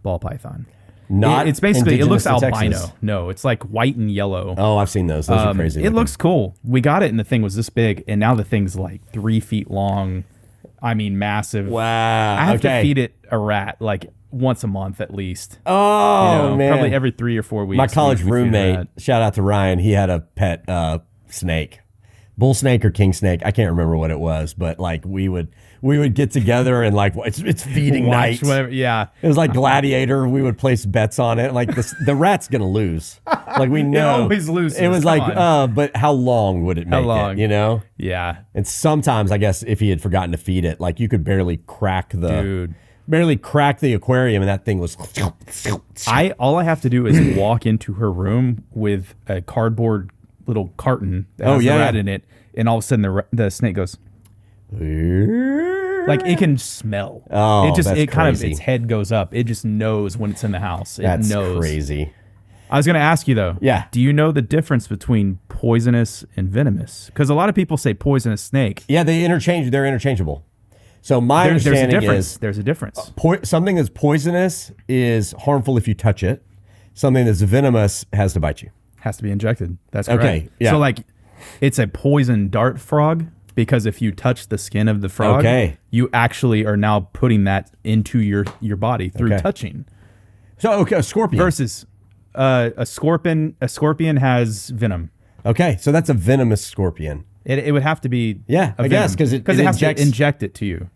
ball python. Not It's basically, it looks indigenous to albino. Texas. No, it's like white and yellow. Oh, I've seen those. Those are crazy. It looking. looks cool. We got it and the thing was this big, and now the thing's like 3 feet long. I mean, massive. Wow. I have to feed it a rat like once a month at least. Oh, man. Probably every 3 or 4 weeks. My college we feed a roommate, rat. shout out to Ryan, he had a pet snake. Bull snake or king snake. I can't remember what it was, but like we would get together and like it's feeding Watch night. whatever, yeah. It was like Gladiator. We would place bets on it. Like the rat's gonna lose. Like we know always loses. It was Come like, on. but how long would it make long? it? You know. Yeah. And sometimes I guess if he had forgotten to feed it, like you could barely crack the aquarium, and that thing was. All I have to do is walk into her room with a cardboard little carton that has a rat in it, and all of a sudden the snake goes. Like it can smell. Oh, it just that's kind of crazy. its head goes up. It just knows when it's in the house. It That's knows. crazy. I was going to ask you though. Yeah. Do you know the difference between poisonous and venomous? Because a lot of people say poisonous snake. Yeah, they're interchangeable. So my There's a understanding difference. is There's a difference. something that's poisonous is harmful if you touch it. Something that's venomous has to bite you. Has to be injected. That's correct. Okay, yeah. So like, it's a poison dart frog because if you touch the skin of the frog, Okay. you actually are now putting that into your body through Okay. touching. So okay, a scorpion. Versus a scorpion. A scorpion has venom. Okay, so that's a venomous scorpion. It would have to be I guess because it has injects. to inject it to you.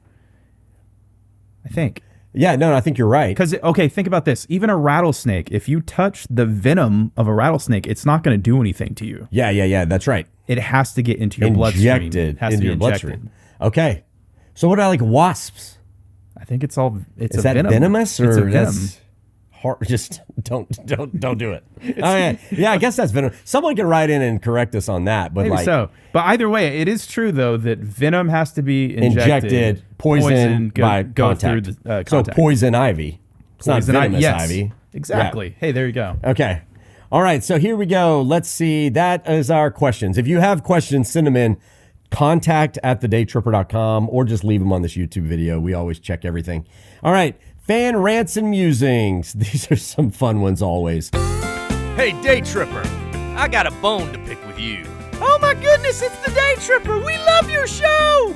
I think. Yeah, no, I think you're right. Because, okay, think about this. Even a rattlesnake, if you touch the venom of a rattlesnake, it's not going to do anything to you. Yeah, that's right. It has to get into your bloodstream. Injected It has to into be your injected. bloodstream. Okay, so what about like wasps? I think it's Is a that venom. venomous or it's a venom. that's hard? Just don't do it. Yeah, I guess that's venom. Someone can write in and correct us on that, but Maybe like so. But either way, it is true, though, that venom has to be injected, poison by go contact. through the So contact. poison ivy. It's not venomous yes, ivy. Exactly. Hey, there you go. Yeah. Okay. All right. So here we go. Let's see. That is our questions. If you have questions, send them in. contact@thedaytripper.com or just leave them on this YouTube video. We always check everything. All right. Fan rants and musings. These are some fun ones always. Hey, Daytripper, I got a bone to pick with you. Oh my goodness, it's the Daytripper. We love your show.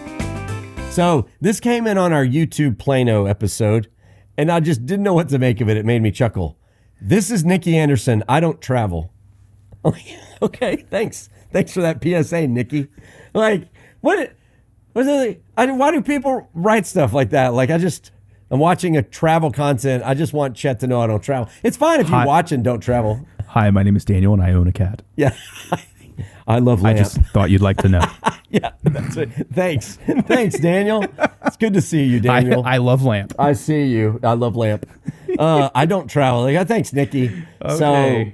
So this came in on our YouTube Plano episode, and I just didn't know what to make of it. It made me chuckle. This is Nikki Anderson. I don't travel. Okay, thanks. Thanks for that PSA, Nikki. Like, why do people write stuff like that? Like, I'm watching a travel content. I just want Chet to know I don't travel. It's fine if you Hi. watch and don't travel. Hi, my name is Daniel, and I own a cat. Yeah. I love I lamp. just thought you'd like to know. Yeah, that's it. Thanks, Daniel. It's good to see you, Daniel. I love lamp. I see you. I love lamp. I don't travel. Thanks, Nikki. Okay. So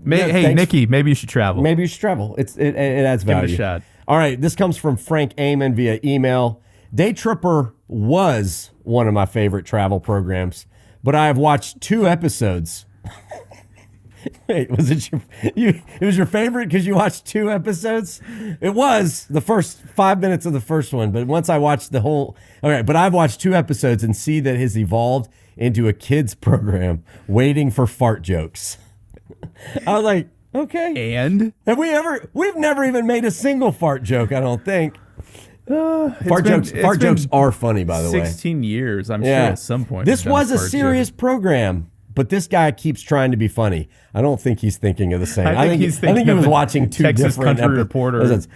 Hey, thanks. Nikki, maybe you should travel. maybe you should travel. It adds Give it a value. shot. All right, this comes from Frank Amon via email. Daytripper was one of my favorite travel programs, but I have watched 2 episodes. Wait, was it it was your favorite because you watched 2 episodes? It was the first 5 minutes of the first one, but once I watched the whole, okay, but I've watched 2 episodes and see that it has evolved into a kids program waiting for fart jokes. I was like, okay. And We've never even made a single fart joke, I don't think. Fart it's jokes been are funny, by the way. 16 years, I'm sure Yeah. at some point. This we've done was a fart serious joke. program, but this guy keeps trying to be funny. I don't think he's thinking of the same. I think he's thinking he of was the watching 2 Texas different Country Reporter. episodes.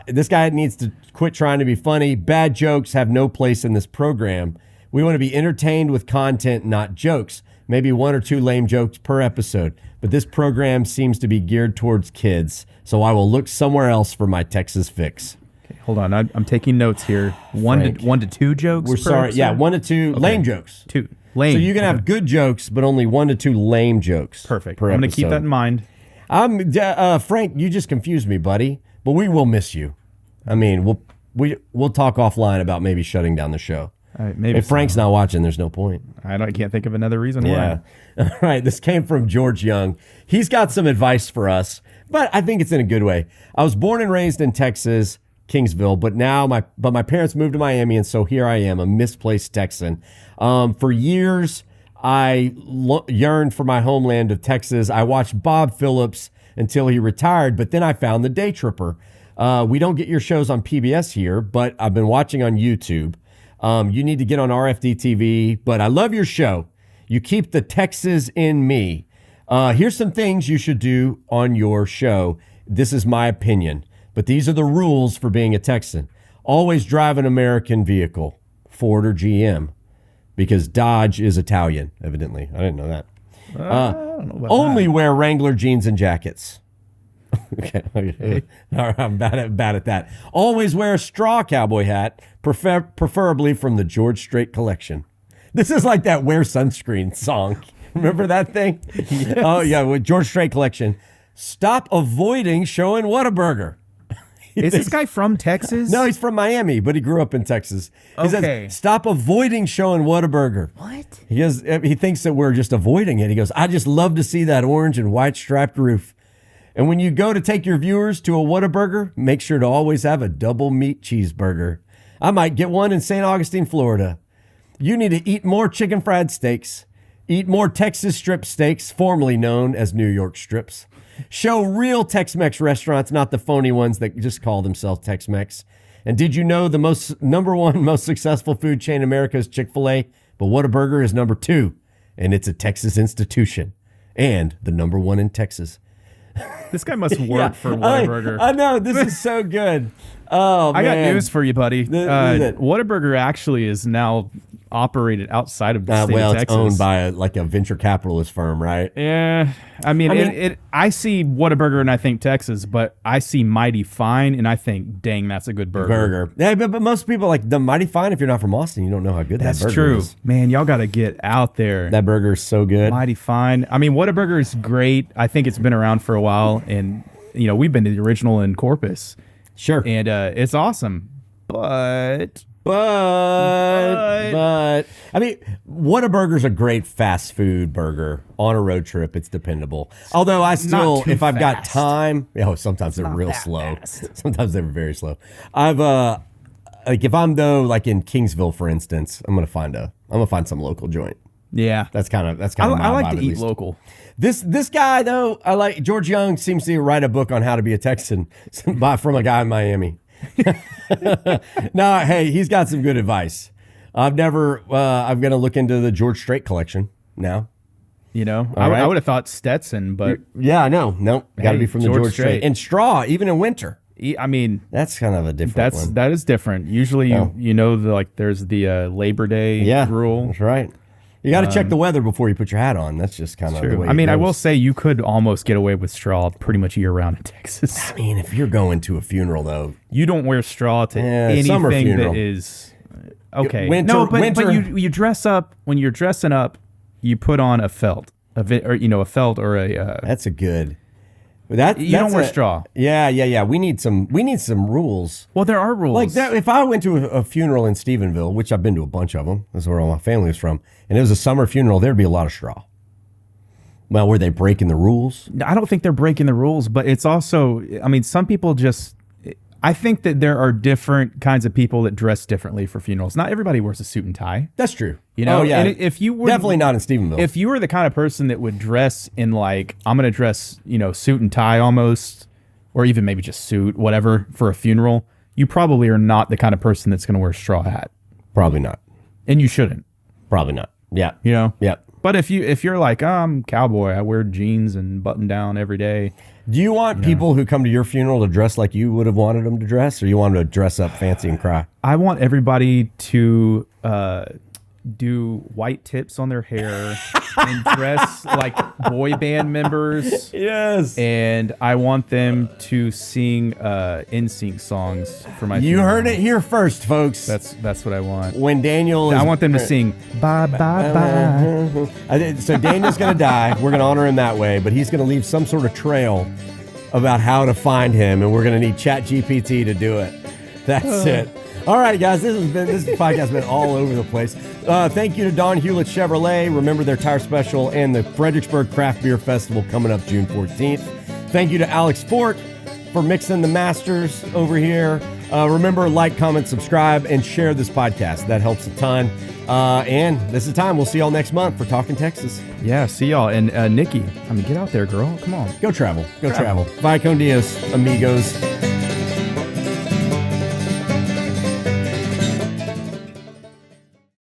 This guy needs to quit trying to be funny. Bad jokes have no place in this program. We want to be entertained with content, not jokes. Maybe 1 or 2 lame jokes per episode. But this program seems to be geared towards kids, so I will look somewhere else for my Texas fix. Okay, hold on, I'm taking notes here. One to two jokes. We're per sorry. episode? Yeah, 1 to 2 lame jokes. 2 lame. So you can have good jokes, but only 1 to 2 lame jokes. Perfect. Per I'm going to keep episode. that in mind. Frank, you just confused me, buddy. But we will miss you. I mean, we'll talk offline about maybe shutting down the show. All right, maybe If Frank's not watching, there's no point. I can't think of another reason Yeah. why. All right. This came from George Young. He's got some advice for us, but I think it's in a good way. I was born and raised in Texas, Kingsville, but my parents moved to Miami, and so here I am, a misplaced Texan. For years, I yearned for my homeland of Texas. I watched Bob Phillips until he retired, but then I found the Daytripper. We don't get your shows on PBS here, but I've been watching on YouTube. You need to get on RFD TV, but I love your show. You keep the Texas in me. Here's some things you should do on your show. This is my opinion, but these are the rules for being a Texan. Always drive an American vehicle, Ford or GM, because Dodge is Italian, evidently. I didn't know that. I don't know about Only wear Wrangler jeans and jackets. Okay. All right, I'm bad at that. Always wear a straw cowboy hat, preferably from the George Strait collection. This is like that Wear Sunscreen song. Remember that thing? Yes. Oh, yeah, with George Strait collection. Stop avoiding showing Whataburger. Is this guy from Texas? No, he's from Miami, but he grew up in Texas. He Okay. says, stop avoiding showing Whataburger. What? He thinks that we're just avoiding it. He goes, I just love to see that orange and white striped roof. And when you go to take your viewers to a Whataburger, make sure to always have a double meat cheeseburger. I might get one in St. Augustine, Florida. You need to eat more chicken fried steaks. Eat more Texas strip steaks, formerly known as New York strips. Show real Tex-Mex restaurants, not the phony ones that just call themselves Tex-Mex. And did you know the number one most successful food chain in America is Chick-fil-A? But Whataburger is number 2, and it's a Texas institution and the number 1 in Texas. This guy must work for Whataburger. I know, this is so good. Oh, man. I got news for you, buddy. it? Whataburger actually is now operated outside of the state of Texas. It's owned by a venture capitalist firm, right? Yeah, I mean, I see Whataburger and I think Texas, but I see Mighty Fine and I think, dang, that's a good burger. Yeah, but most people like the Mighty Fine. If you're not from Austin, you don't know how good that burger true. is. Man, y'all got to get out there. That burger is so good. Mighty Fine. I mean, Whataburger is great. I think it's been around for a while, and we've been to the original in Corpus. Sure. And it's awesome, But I mean, Whataburger's a great fast food burger on a road trip. It's dependable. Although I still, if I've got time, sometimes they're real slow. Sometimes they're very slow. If I'm like in Kingsville, for instance, I'm gonna find some local joint. Yeah, that's kind of I like to eat local. This guy though, I like George Young seems to write a book on how to be a Texan from a guy in Miami. No, hey, he's got some good advice. I'm gonna look into the George Strait collection now. I would have thought Stetson, but yeah, no, got to be from the George Strait. And straw, even in winter. I mean, that's kind of a different one. That is different. Usually, there's the Labor Day rule. That's right. You got to check the weather before you put your hat on. That's just kind of the way it goes. I will say you could almost get away with straw pretty much year round in Texas. I mean, if you're going to a funeral, though, you don't wear straw to anything that is okay. But you dress up when you're dressing up. You put on a felt, a felt or a. That's a good. You don't wear straw. Yeah. We need some rules. Well, there are rules. Like that, if I went to a funeral in Stephenville, which I've been to a bunch of them, that's where all my family is from, and it was a summer funeral, there'd be a lot of straw. Well, were they breaking the rules? I don't think they're breaking the rules, but it's also, some people just, I think that there are different kinds of people that dress differently for funerals. Not everybody wears a suit and tie. That's true. Oh, yeah. And if you were definitely not in Stephenville. If you were the kind of person that would dress in I'm going to dress, suit and tie almost, or even maybe just suit, whatever, for a funeral, you probably are not the kind of person that's going to wear a straw hat. Probably not. And you shouldn't. Probably not. Yeah. Yeah. But if you're like, I'm cowboy, I wear jeans and button down every day. Do you want people who come to your funeral to dress like you would have wanted them to dress, or you want them to dress up fancy and cry? I want everybody to do white tips on their hair and dress like boy band members. Yes. And I want them to sing NSYNC songs for my You funeral. heard it here first, folks. That's what I want. When Daniel is... I want them to sing bye, bye, bye. So Daniel's going to die. We're going to honor him that way, but he's going to leave some sort of trail about how to find him, and we're going to need ChatGPT to do it. That's it. All right, guys, this podcast has been all over the place. Thank you to Don Hewlett Chevrolet. Remember their tire special and the Fredericksburg Craft Beer Festival coming up June 14th. Thank you to Alex Fort for mixing the masters over here. Remember, like, comment, subscribe, and share this podcast. That helps a ton. And this is time. We'll see y'all next month for Talkin' Texas. Yeah, see y'all. And Nikki, I mean, get out there, girl. Come on. Go travel. Go travel. Bye, con Dios, amigos.